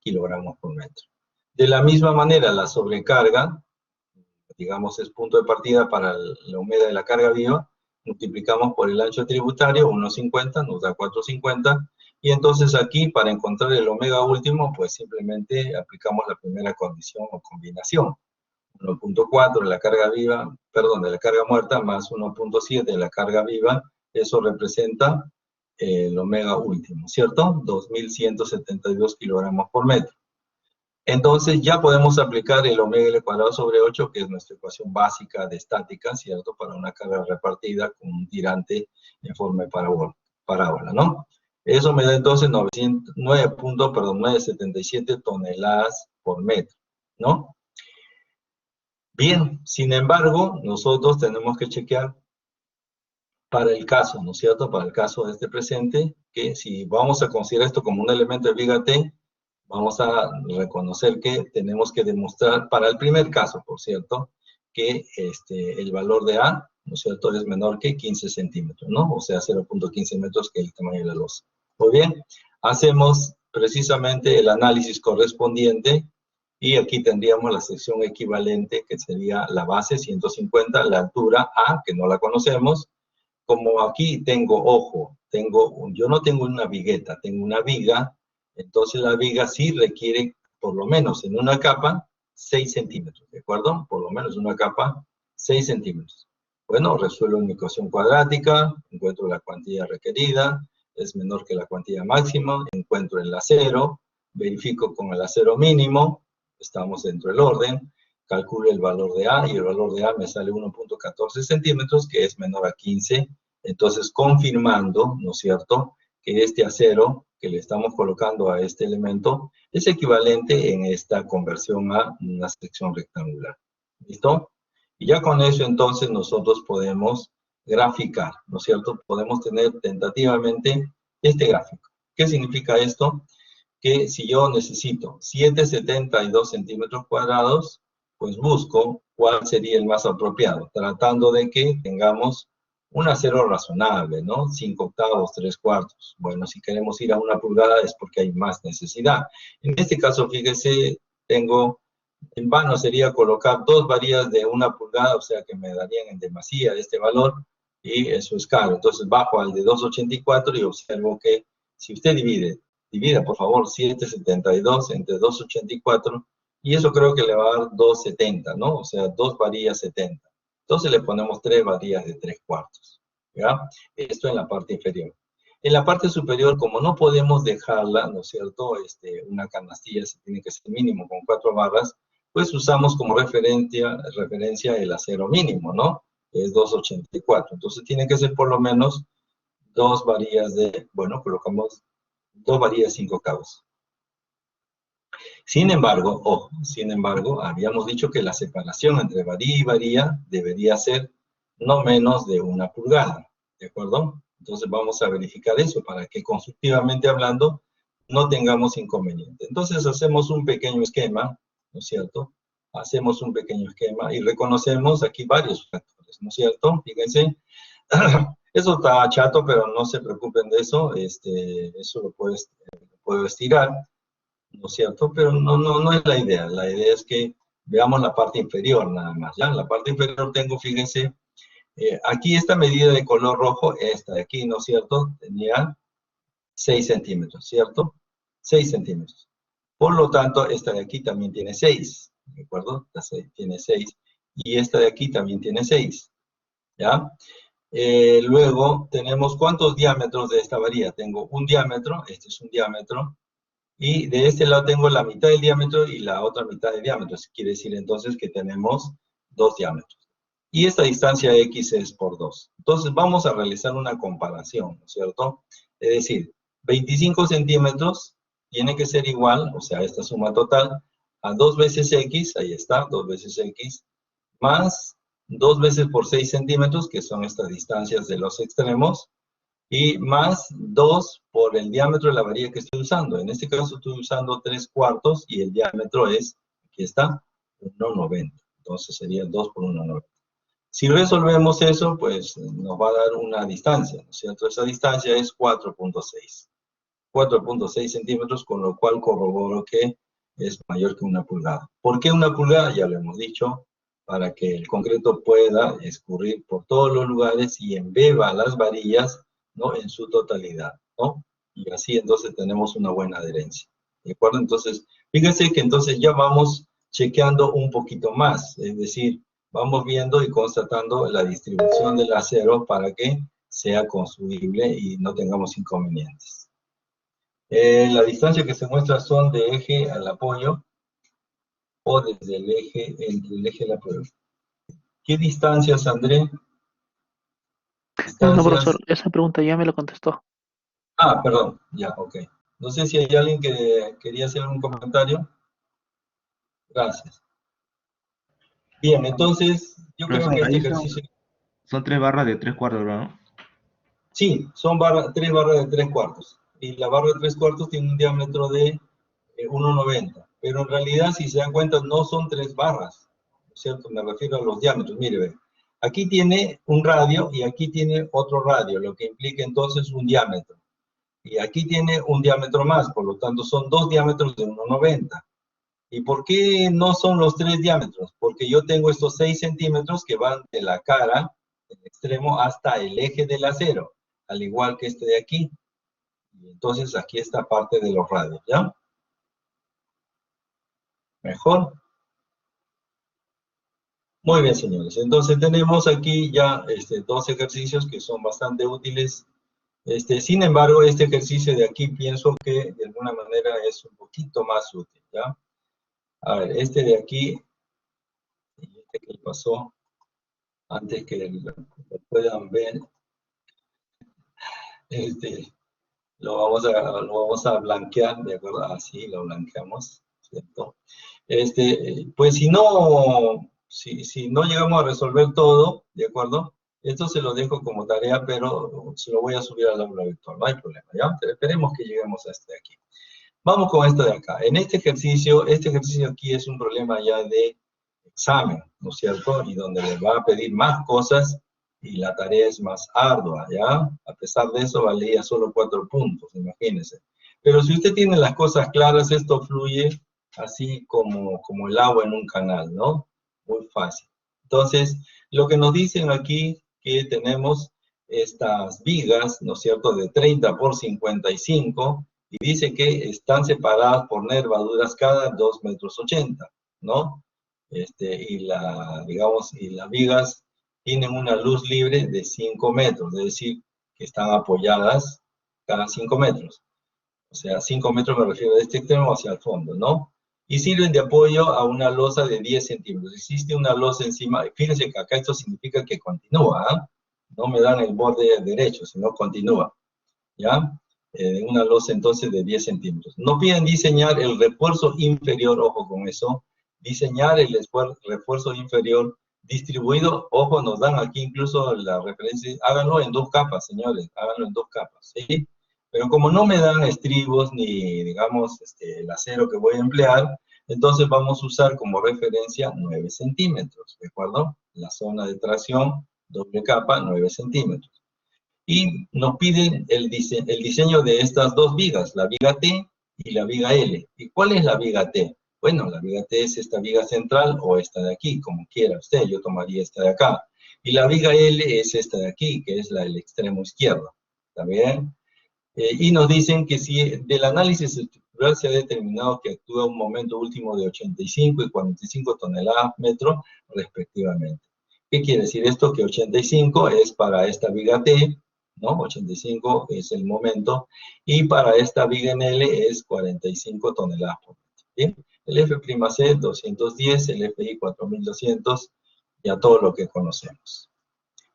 A: kilogramos por metro. De la misma manera, la sobrecarga, digamos, es punto de partida para la humedad de la carga viva, multiplicamos por el ancho tributario, 1,50 nos da 450, Y entonces aquí, para encontrar el omega último, pues simplemente aplicamos la primera condición o combinación. 1.4 de la carga viva, perdón, de la carga muerta, más 1.7 de la carga viva, eso representa el omega último, ¿cierto? 2.172 kilogramos por metro. Entonces ya podemos aplicar el omega L cuadrado sobre 8, que es nuestra ecuación básica de estática, ¿cierto? Para una carga repartida con un tirante en forma de parábola, ¿no? Eso me da entonces 977 toneladas por metro, ¿no? Bien, sin embargo, nosotros tenemos que chequear para el caso, ¿no es cierto? Para el caso de este presente, que si vamos a considerar esto como un elemento de viga T, vamos a reconocer que tenemos que demostrar, para el primer caso, por cierto, que el valor de A, ¿no es cierto?, es menor que 15 centímetros, ¿no? O sea, 0.15 metros, que es el tamaño de la losa. Muy bien, hacemos precisamente el análisis correspondiente, y aquí tendríamos la sección equivalente, que sería la base 150, la altura A, que no la conocemos. Como aquí tengo, ojo, yo no tengo una vigueta, tengo una viga, entonces la viga sí requiere, por lo menos en una capa, 6 centímetros, ¿de acuerdo? Por lo menos en una capa, 6 centímetros. Bueno, resuelvo mi ecuación cuadrática, encuentro la cuantía requerida, es menor que la cuantía máxima, encuentro el acero, verifico con el acero mínimo, estamos dentro del orden, calculo el valor de A, y el valor de A me sale 1.14 centímetros, que es menor a 15. Entonces, confirmando, ¿no es cierto?, que este acero que le estamos colocando a este elemento es equivalente en esta conversión a una sección rectangular. ¿Listo? Y ya con eso, entonces, nosotros podemos graficar, ¿no es cierto? Podemos tener tentativamente este gráfico. ¿Qué significa esto? Que si yo necesito 772 centímetros cuadrados, pues busco cuál sería el más apropiado, tratando de que tengamos un acero razonable, ¿no? 5 octavos, 3 cuartos. Bueno, si queremos ir a 1 pulgada es porque hay más necesidad. En este caso, fíjese, tengo, en vano sería colocar 2 varillas de 1 pulgada, o sea que me darían en demasía este valor, y eso es caro. Entonces bajo al de 2.84 y observo que si usted divida por favor 772 entre 2.84, y eso creo que le va a dar 2.70, ¿no? O sea, 2 varillas 70. Entonces le ponemos 3 varillas de 3 cuartos, ¿ya? Esto en la parte inferior. En la parte superior, como no podemos dejarla, ¿no es cierto?, una canastilla se tiene que ser mínimo con 4 barras, pues usamos como referencia el acero mínimo, ¿no? Que es 2.84. Entonces tiene que ser por lo menos 2 varillas de, bueno, colocamos 2 varillas 5 octavos. Sin embargo, ojo, habíamos dicho que la separación entre varilla y varilla debería ser no menos de 1 pulgada, ¿de acuerdo? Entonces vamos a verificar eso para que constructivamente hablando no tengamos inconveniente. Entonces hacemos un pequeño esquema, ¿no es cierto? Hacemos un pequeño esquema y reconocemos aquí varios factores, ¿no es cierto? Fíjense, eso está chato, pero no se preocupen de eso, eso lo puedo estirar, ¿no es cierto? Pero no es la idea es que veamos la parte inferior nada más, ¿ya? En la parte inferior tengo, fíjense, aquí esta medida de color rojo, esta de aquí, ¿no es cierto? Tenía 6 centímetros, ¿cierto? 6 centímetros. Por lo tanto, esta de aquí también tiene 6, ¿de acuerdo? Tiene 6. Y esta de aquí también tiene 6, ¿ya? Luego tenemos, ¿cuántos diámetros de esta varilla? Tengo un diámetro, este es un diámetro, y de este lado tengo la mitad del diámetro y la otra mitad del diámetro. Eso quiere decir entonces que tenemos 2 diámetros. Y esta distancia X es por 2. Entonces vamos a realizar una comparación, ¿no es cierto? Es decir, 25 centímetros tiene que ser igual, o sea, esta suma total, a 2 veces X, ahí está, 2 veces X, más 2 veces por 6 centímetros, que son estas distancias de los extremos, y más 2 por el diámetro de la varilla que estoy usando. En este caso estoy usando 3 cuartos y el diámetro es, aquí está, 1,90. Entonces sería 2 por 1,90. Si resolvemos eso, pues nos va a dar una distancia, ¿no es cierto? Esa distancia es 4.6. 4.6 centímetros, con lo cual corroboro que es mayor que 1 pulgada. ¿Por qué 1 pulgada? Ya lo hemos dicho, para que el concreto pueda escurrir por todos los lugares y embeba las varillas, ¿no?, en su totalidad, ¿no? y así entonces tenemos una buena adherencia. ¿De acuerdo? Entonces, fíjense que entonces ya vamos chequeando un poquito más, es decir, vamos viendo y constatando la distribución del acero para que sea construible y no tengamos inconvenientes. La distancia que se muestra son de eje al apoyo o desde el eje, entre el eje al apoyo. ¿Qué distancias, André?
B: No,
A: Distancias.
B: profesor, esa pregunta ya me la contestó.
A: Ah, perdón, ya, ok. No sé si hay alguien que quería hacer un comentario. Gracias. Bien, entonces, yo creo
F: Profesor,
A: que este
F: ahí
A: ejercicio...
F: son 3 barras de 3/4, ¿no?
A: Sí, son tres barras de 3/4. Y la barra de 3/4 tiene un diámetro de 1,90. Pero en realidad, si se dan cuenta, no son 3 barras. ¿No es cierto? Me refiero a los diámetros. Mire, ve. Aquí tiene un radio y aquí tiene otro radio, lo que implica entonces un diámetro. Y aquí tiene un diámetro más, por lo tanto son 2 diámetros de 1,90. ¿Y por qué no son los 3 diámetros? Porque yo tengo estos 6 centímetros que van de la cara, del extremo, hasta el eje del acero, al igual que este de aquí. Y entonces aquí está parte de los radios, ¿ya? ¿Mejor? Muy bien, señores. Entonces tenemos aquí ya 2 ejercicios que son bastante útiles. Sin embargo, este ejercicio de aquí pienso que de alguna manera es un poquito más útil, ¿ya? A ver, este de aquí, y este que pasó, antes que lo puedan ver, lo vamos a blanquear, ¿de acuerdo? Así lo blanqueamos, ¿cierto? Pues si no llegamos a resolver todo, ¿de acuerdo? Esto se lo dejo como tarea, pero se lo voy a subir al aula virtual, no hay problema, ¿ya? Pero esperemos que lleguemos a este de aquí. Vamos con esto de acá. En este ejercicio aquí es un problema ya de examen, ¿no es cierto? Y donde les va a pedir más cosas y la tarea es más ardua, ¿ya? A pesar de eso, valía solo 4 puntos, imagínense. Pero si usted tiene las cosas claras, esto fluye así como el agua en un canal, ¿no? Muy fácil. Entonces, lo que nos dicen aquí que tenemos estas vigas, ¿no es cierto?, de 30 por 55, y dice que están separadas por nervaduras cada 2,80 metros, ¿no? Y las vigas tienen una luz libre de 5 metros, es decir, que están apoyadas cada 5 metros. O sea, 5 metros me refiero de este extremo hacia el fondo, ¿no? Y sirven de apoyo a una losa de 10 centímetros. Existe una losa encima, fíjense que acá esto significa que continúa, ¿eh? No me dan el borde derecho, sino continúa, ¿ya? Una losa entonces de 10 centímetros. No piden diseñar el refuerzo inferior, ojo con eso, diseñar el refuerzo inferior distribuido, ojo, nos dan aquí incluso la referencia, háganlo en 2 capas, señores, háganlo en 2 capas, ¿sí? Pero como no me dan estribos ni, digamos, el acero que voy a emplear, entonces vamos a usar como referencia 9 centímetros, ¿de acuerdo? La zona de tracción, doble capa, 9 centímetros. Y nos piden el diseño de estas 2 vigas, la viga T y la viga L. ¿Y cuál es la viga T? Bueno, la viga T es esta viga central o esta de aquí, como quiera usted, yo tomaría esta de acá. Y la viga L es esta de aquí, que es el extremo izquierdo, ¿está bien? Y nos dicen que si del análisis estructural se ha determinado que actúa un momento último de 85 y 45 toneladas metro, respectivamente. ¿Qué quiere decir esto? Que 85 es para esta viga T, ¿no? 85 es el momento, y para esta viga en L es 45 toneladas por metro, ¿bien? El F'C 210, el FI 4200, ya todo lo que conocemos.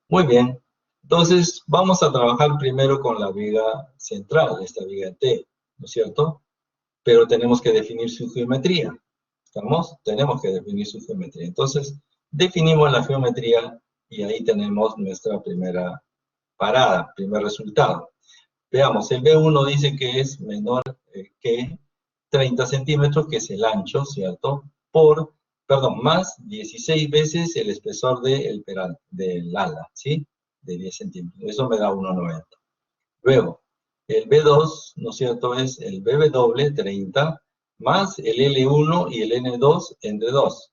A: Muy bien. Entonces, vamos a trabajar primero con la viga central, esta viga T, ¿no es cierto? Pero tenemos que definir su geometría, ¿estamos? Tenemos que definir su geometría. Entonces, definimos la geometría y ahí tenemos nuestra primera parada, primer resultado. Veamos, el B1 dice que es menor que 30 centímetros, que es el ancho, ¿cierto? Más 16 veces el espesor del ala, ¿sí? De 10 centímetros. Eso me da 1,90. Luego, el B2, ¿no es cierto? Es el BB 30 más el L1 y el N2 entre 2.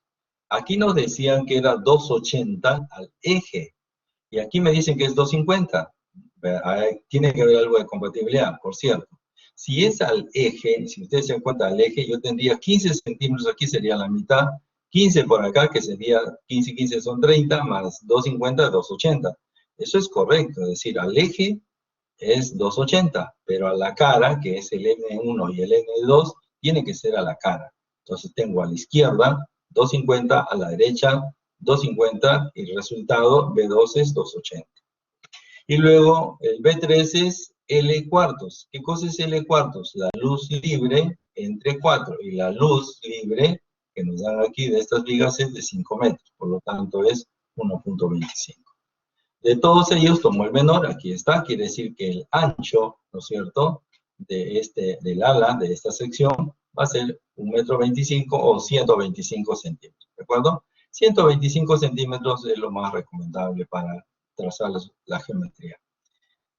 A: Aquí nos decían que era 2,80 al eje. Y aquí me dicen que es 2,50. Tiene que haber algo de compatibilidad, por cierto. Si es al eje, si ustedes se dan cuenta al eje, yo tendría 15 centímetros aquí, sería la mitad, 15 por acá, que sería 15 y 15 son 30, más 250, 280. Eso es correcto, es decir, al eje es 280, pero a la cara, que es el N1 y el N2, tiene que ser a la cara. Entonces tengo a la izquierda 250, a la derecha 250, y el resultado B2 es 280. Y luego el B3 es L cuartos. ¿Qué cosa es L cuartos? La luz libre entre 4, y la luz libre que nos dan aquí de estas vigas es de 5 metros, por lo tanto es 1.25. De todos ellos tomo el menor, aquí está, quiere decir que el ancho, ¿no es cierto?, del ala, de esta sección, va a ser 1,25 m o 125 centímetros, ¿de acuerdo? 125 centímetros es lo más recomendable para trazar la geometría.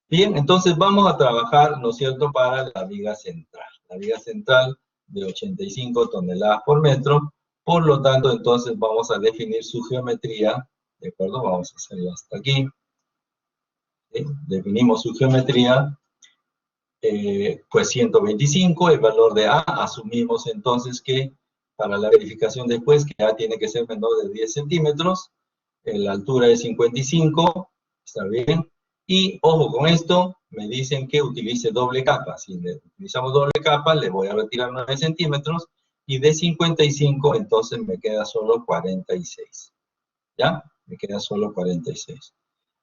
A: Bien, entonces vamos a trabajar, ¿no es cierto?, para la viga central. La viga central de 85 toneladas por metro, por lo tanto, entonces vamos a definir su geometría, ¿de acuerdo? Vamos a hacerlo hasta aquí. ¿Sí? Definimos su geometría, pues 125, el valor de A, asumimos entonces que para la verificación después, que A tiene que ser menor de 10 centímetros, la altura es 55, está bien, y ojo con esto, me dicen que utilice doble capa. Si utilizamos doble capa, le voy a retirar 9 centímetros, y de 55, entonces me queda solo 46. ¿Ya? Me queda solo 46.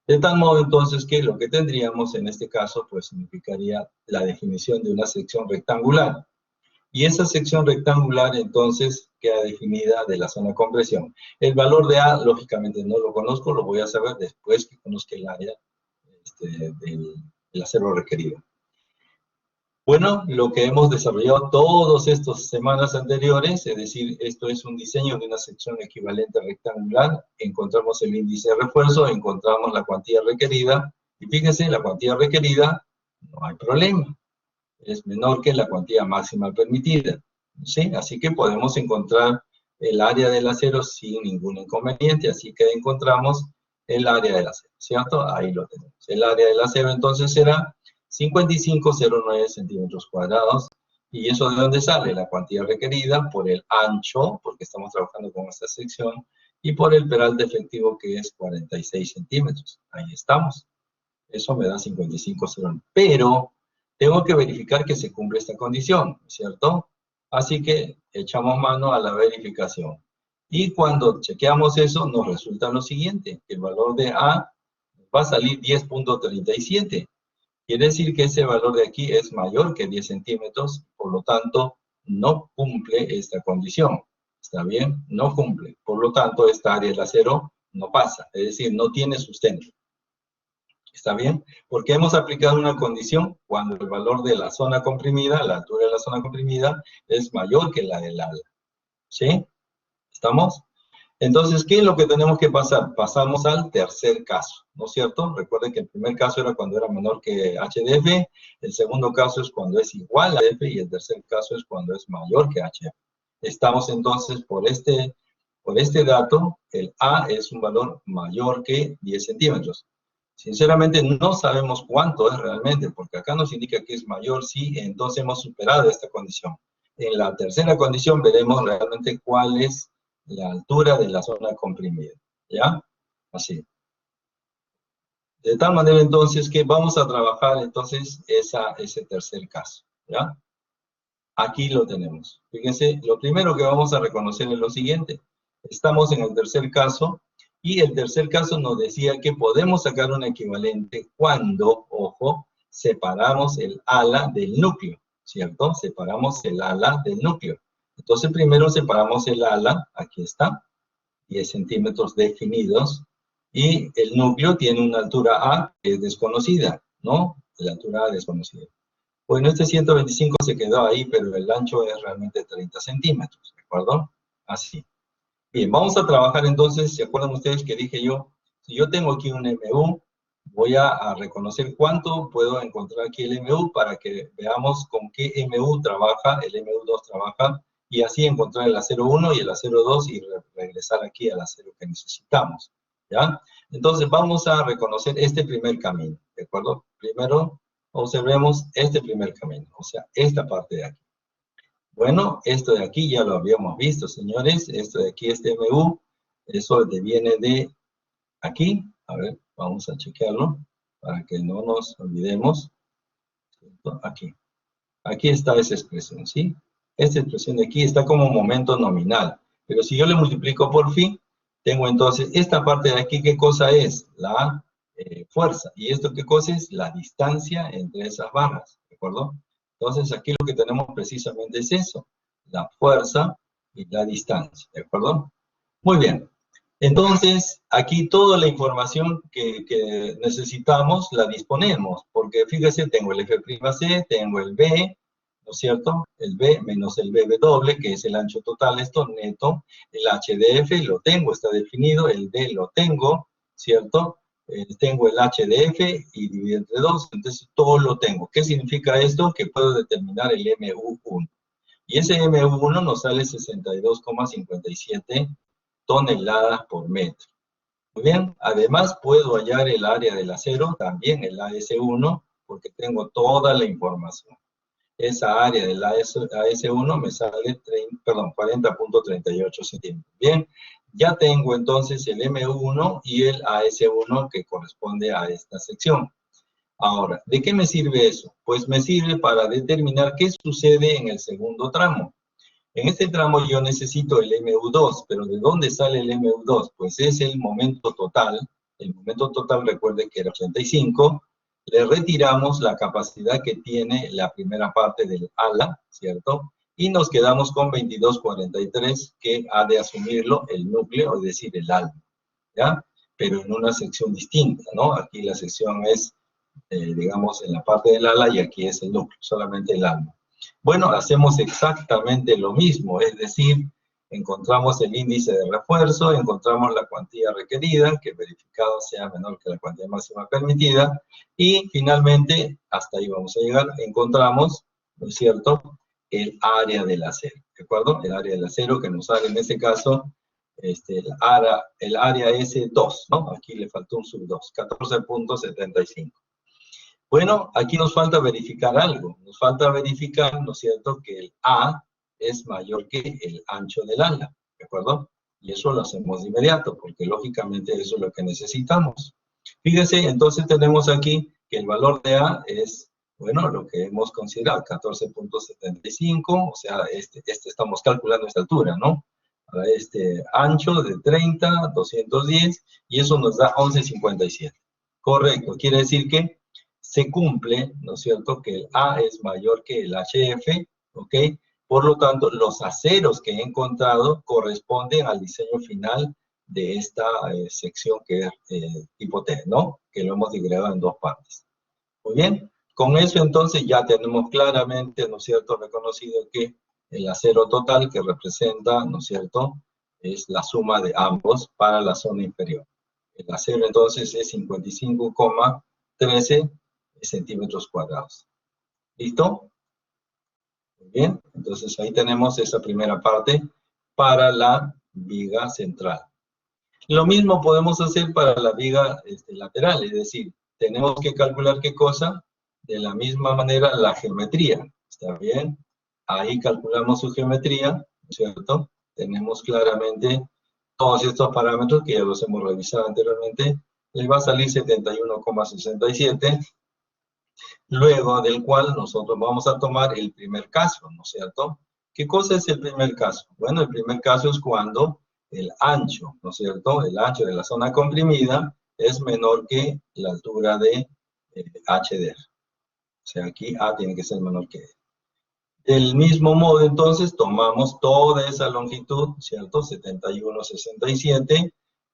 A: De tal modo, entonces, que lo que tendríamos en este caso, pues significaría la definición de una sección rectangular. Y esa sección rectangular, entonces, queda definida de la zona de compresión. El valor de A, lógicamente, no lo conozco, lo voy a saber después que conozca el área del acero requerido. Bueno, lo que hemos desarrollado todas estas semanas anteriores, es decir, esto es un diseño de una sección equivalente rectangular, encontramos el índice de refuerzo, encontramos la cuantía requerida, y fíjense, la cuantía requerida, no hay problema, es menor que la cuantía máxima permitida, ¿sí? Así que podemos encontrar el área del acero sin ningún inconveniente, así que encontramos el área del acero, ¿cierto? Ahí lo tenemos. El área del acero entonces será 55,09 centímetros cuadrados. ¿Y eso de dónde sale? La cuantía requerida por el ancho, porque estamos trabajando con esta sección, y por el peralte efectivo, que es 46 centímetros. Ahí estamos. Eso me da 55,09. Pero tengo que verificar que se cumple esta condición, ¿cierto? Así que echamos mano a la verificación. Y cuando chequeamos eso, nos resulta lo siguiente, que el valor de A va a salir 10.37. Quiere decir que ese valor de aquí es mayor que 10 centímetros, por lo tanto, no cumple esta condición. ¿Está bien? No cumple. Por lo tanto, esta área del acero no pasa, es decir, no tiene sustento. ¿Está bien? Porque hemos aplicado una condición cuando el valor de la zona comprimida, la altura de la zona comprimida, es mayor que la del ala. ¿Sí? ¿Estamos? Entonces, ¿qué es lo que tenemos que pasar? Pasamos al tercer caso, ¿no es cierto? Recuerden que el primer caso era cuando era menor que HDF, el segundo caso es cuando es igual a HDF, y el tercer caso es cuando es mayor que HF. Estamos entonces por este dato, el A es un valor mayor que 10 centímetros. Sinceramente no sabemos cuánto es realmente, porque acá nos indica que es mayor, sí, entonces hemos superado esta condición. En la tercera condición veremos realmente cuál es la altura de la zona comprimida, ¿ya? Así. De tal manera entonces que vamos a trabajar entonces ese tercer caso, ¿ya? Aquí lo tenemos. Fíjense, lo primero que vamos a reconocer es lo siguiente. Estamos en el tercer caso, y el tercer caso nos decía que podemos sacar un equivalente cuando, ojo, separamos el ala del núcleo, ¿cierto? Separamos el ala del núcleo. Entonces primero separamos el ala, aquí está, 10 centímetros definidos, y el núcleo tiene una altura A que es desconocida, ¿no? La altura A desconocida. Bueno, este 125 se quedó ahí, pero el ancho es realmente 30 centímetros, ¿de acuerdo? Así. Bien, vamos a trabajar entonces, ¿se acuerdan ustedes que dije yo? Si yo tengo aquí un MU, voy a reconocer cuánto puedo encontrar aquí el MU para que veamos con qué MU trabaja, el MU2 trabaja, y así encontrar el acero 1 y el acero 2 y regresar aquí al acero que necesitamos, ¿ya? Entonces vamos a reconocer este primer camino, ¿de acuerdo? Primero observemos este primer camino, o sea, esta parte de aquí. Bueno, esto de aquí ya lo habíamos visto, señores. Esto de aquí, este MU, eso viene de aquí. A ver, vamos a chequearlo para que no nos olvidemos. Aquí. Aquí está esa expresión, ¿sí? Esta expresión de aquí está como momento nominal. Pero si yo le multiplico por phi, tengo entonces esta parte de aquí, ¿qué cosa es? La fuerza. ¿Y esto qué cosa es? La distancia entre esas barras, ¿de acuerdo? Entonces aquí lo que tenemos precisamente es eso, la fuerza y la distancia, ¿de acuerdo? Muy bien. Entonces, aquí toda la información que necesitamos la disponemos, porque fíjese, tengo el F'C, tengo el B, ¿no es cierto? El B menos el BW, que es el ancho total, esto neto, el HDF lo tengo, está definido, el D lo tengo, ¿cierto? Tengo el HDF y dividido entre 2, entonces todo lo tengo. ¿Qué significa esto? Que puedo determinar el MU1. Y ese MU1 nos sale 62,57 toneladas por metro. Muy bien, además puedo hallar el área del acero, también el AS1, porque tengo toda la información. Esa área del AS1 me sale 40.38 centímetros. Bien, ya tengo entonces el M1 y el AS1 que corresponde a esta sección. Ahora, ¿de qué me sirve eso? Pues me sirve para determinar qué sucede en el segundo tramo. En este tramo yo necesito el MU2, pero ¿de dónde sale el MU2? Pues es el momento total. El momento total, recuerde que era 85. Le retiramos la capacidad que tiene la primera parte del ala, ¿cierto? Y nos quedamos con 22,43, que ha de asumirlo el núcleo, es decir, el alma, ¿ya? Pero en una sección distinta, ¿no? Aquí la sección es, digamos, en la parte del ala y aquí es el núcleo, solamente el alma. Bueno, hacemos exactamente lo mismo, es decir, encontramos el índice de refuerzo, encontramos la cuantía requerida, que verificado sea menor que la cuantía máxima permitida, y finalmente, hasta ahí vamos a llegar, encontramos, ¿no es cierto?, el área del acero, ¿de acuerdo? El área del acero que nos sale en este caso, el área es 2, ¿no? Aquí le faltó un sub 2, 14.75. Bueno, aquí nos falta verificar algo. Nos falta verificar, ¿no es cierto?, que el A es mayor que el ancho del ala, ¿de acuerdo? Y eso lo hacemos de inmediato, porque lógicamente eso es lo que necesitamos. Fíjese, entonces tenemos aquí que el valor de A es, bueno, lo que hemos considerado, 14.75, o sea, estamos calculando esta altura, ¿no? Para este ancho de 30, 210, y eso nos da 11.57. Correcto, quiere decir que se cumple, ¿no es cierto?, que el A es mayor que el HF, ¿ok? Por lo tanto, los aceros que he encontrado corresponden al diseño final de esta sección que es tipo T, ¿no? Que lo hemos dividido en dos partes. Muy bien, con eso entonces ya tenemos claramente, ¿no es cierto?, reconocido que el acero total que representa, ¿no es cierto?, es la suma de ambos para la zona inferior. El acero entonces es 55,13 centímetros cuadrados. ¿Listo? Muy bien, entonces ahí tenemos esa primera parte para la viga central. Lo mismo podemos hacer para la viga lateral, es decir, tenemos que calcular qué cosa, de la misma manera la geometría, ¿está bien? Ahí calculamos su geometría, ¿no es cierto? Tenemos claramente todos estos parámetros que ya los hemos revisado anteriormente, les va a salir 71,67, luego del cual nosotros vamos a tomar el primer caso, ¿no es cierto? ¿Qué cosa es el primer caso? Bueno, el primer caso es cuando el ancho, ¿no es cierto?, el ancho de la zona comprimida es menor que la altura de HDR. O sea, aquí A tiene que ser menor que E. Del mismo modo, entonces, tomamos toda esa longitud, ¿cierto?, 71,67,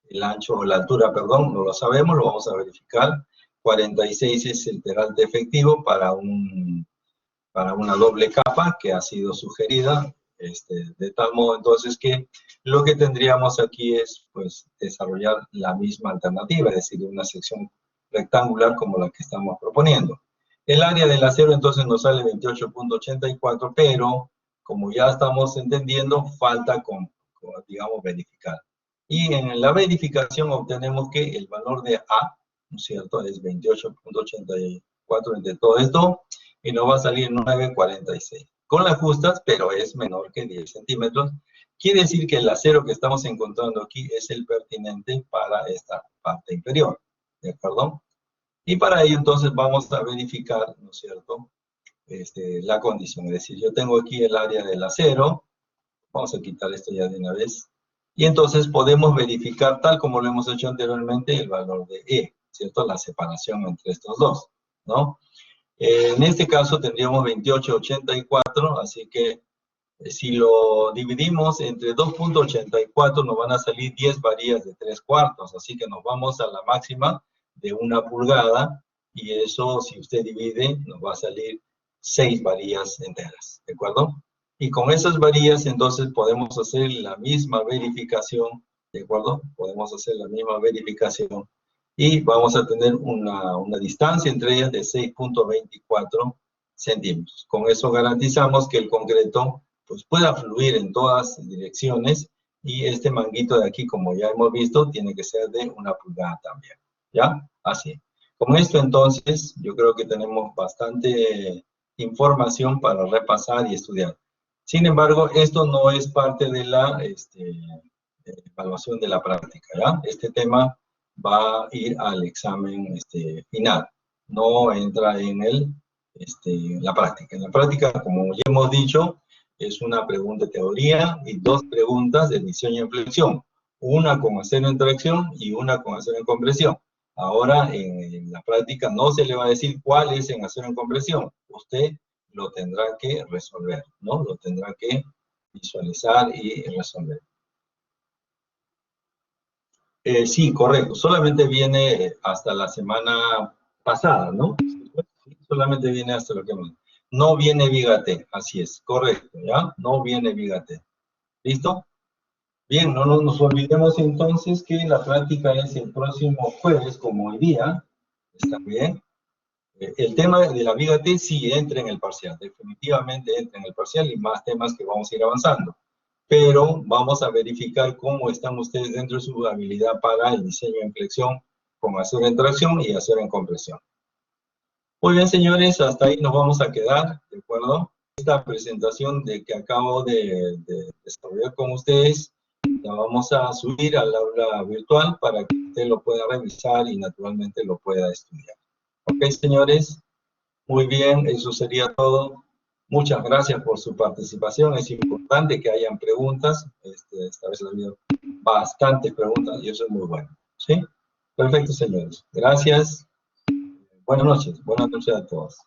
A: el ancho o la altura, perdón, no lo sabemos, lo vamos a verificar. 46 es el peralte efectivo para una doble capa que ha sido sugerida, de tal modo entonces que lo que tendríamos aquí es pues desarrollar la misma alternativa, es decir, una sección rectangular como la que estamos proponiendo. El área del acero entonces nos sale 28.84, pero como ya estamos entendiendo, falta digamos verificar. Y en la verificación obtenemos que el valor de A, ¿no es cierto?, es 28.84 entre todo esto, y nos va a salir 9.46. Con las justas, pero es menor que 10 centímetros. Quiere decir que el acero que estamos encontrando aquí es el pertinente para esta parte inferior, ¿de acuerdo? Y para ello entonces vamos a verificar, ¿no es cierto?, la condición. Es decir, yo tengo aquí el área del acero, vamos a quitar esto ya de una vez, y entonces podemos verificar, tal como lo hemos hecho anteriormente, el valor de E, ¿cierto? La separación entre estos dos, ¿no? En este caso tendríamos 28.84, así que si lo dividimos entre 2.84 nos van a salir 10 varillas de 3/4, así que nos vamos a la máxima de 1 pulgada, y eso, si usted divide, nos va a salir 6 varillas enteras, ¿de acuerdo? Y con esas varillas, entonces, podemos hacer la misma verificación, ¿de acuerdo? Podemos hacer la misma verificación, y vamos a tener una distancia entre ellas de 6.24 centímetros. Con eso garantizamos que el concreto pues pueda fluir en todas direcciones, y este manguito de aquí, como ya hemos visto, tiene que ser de 1 pulgada también, ¿ya? Así. Con esto, entonces, yo creo que tenemos bastante información para repasar y estudiar. Sin embargo, esto no es parte de la evaluación de la práctica, ¿ya? Este tema va a ir al examen final, no entra en la práctica. En la práctica, como ya hemos dicho, es una pregunta de teoría y 2 preguntas de diseño en flexión. Una con acero en tracción y una con acero en compresión. Ahora, en la práctica no se le va a decir cuál es en acero en compresión. Usted lo tendrá que resolver, ¿no? Lo tendrá que visualizar y resolver. Sí, correcto. Solamente viene hasta la semana pasada, ¿no? Solamente viene hasta lo que hemos... No viene viga T, así es, correcto, ¿ya? No viene viga T. ¿Listo? Bien, no nos olvidemos entonces que la práctica es el próximo jueves, como hoy día. ¿Está bien? El tema de la viga T sí entra en el parcial, definitivamente entra en el parcial, y más temas que vamos a ir avanzando. Pero vamos a verificar cómo están ustedes dentro de su habilidad para el diseño en flexión con acero en tracción y acero en compresión. Muy bien, señores, hasta ahí nos vamos a quedar, ¿de acuerdo? Esta presentación que acabo de desarrollar con ustedes, la vamos a subir al aula virtual para que usted lo pueda revisar y naturalmente lo pueda estudiar. Ok, señores, muy bien, eso sería todo. Muchas gracias por su participación. Es importante que hayan preguntas. Esta vez ha habido bastantes preguntas y eso es muy bueno. ¿Sí? Perfecto, señores. Gracias. Buenas noches a todos.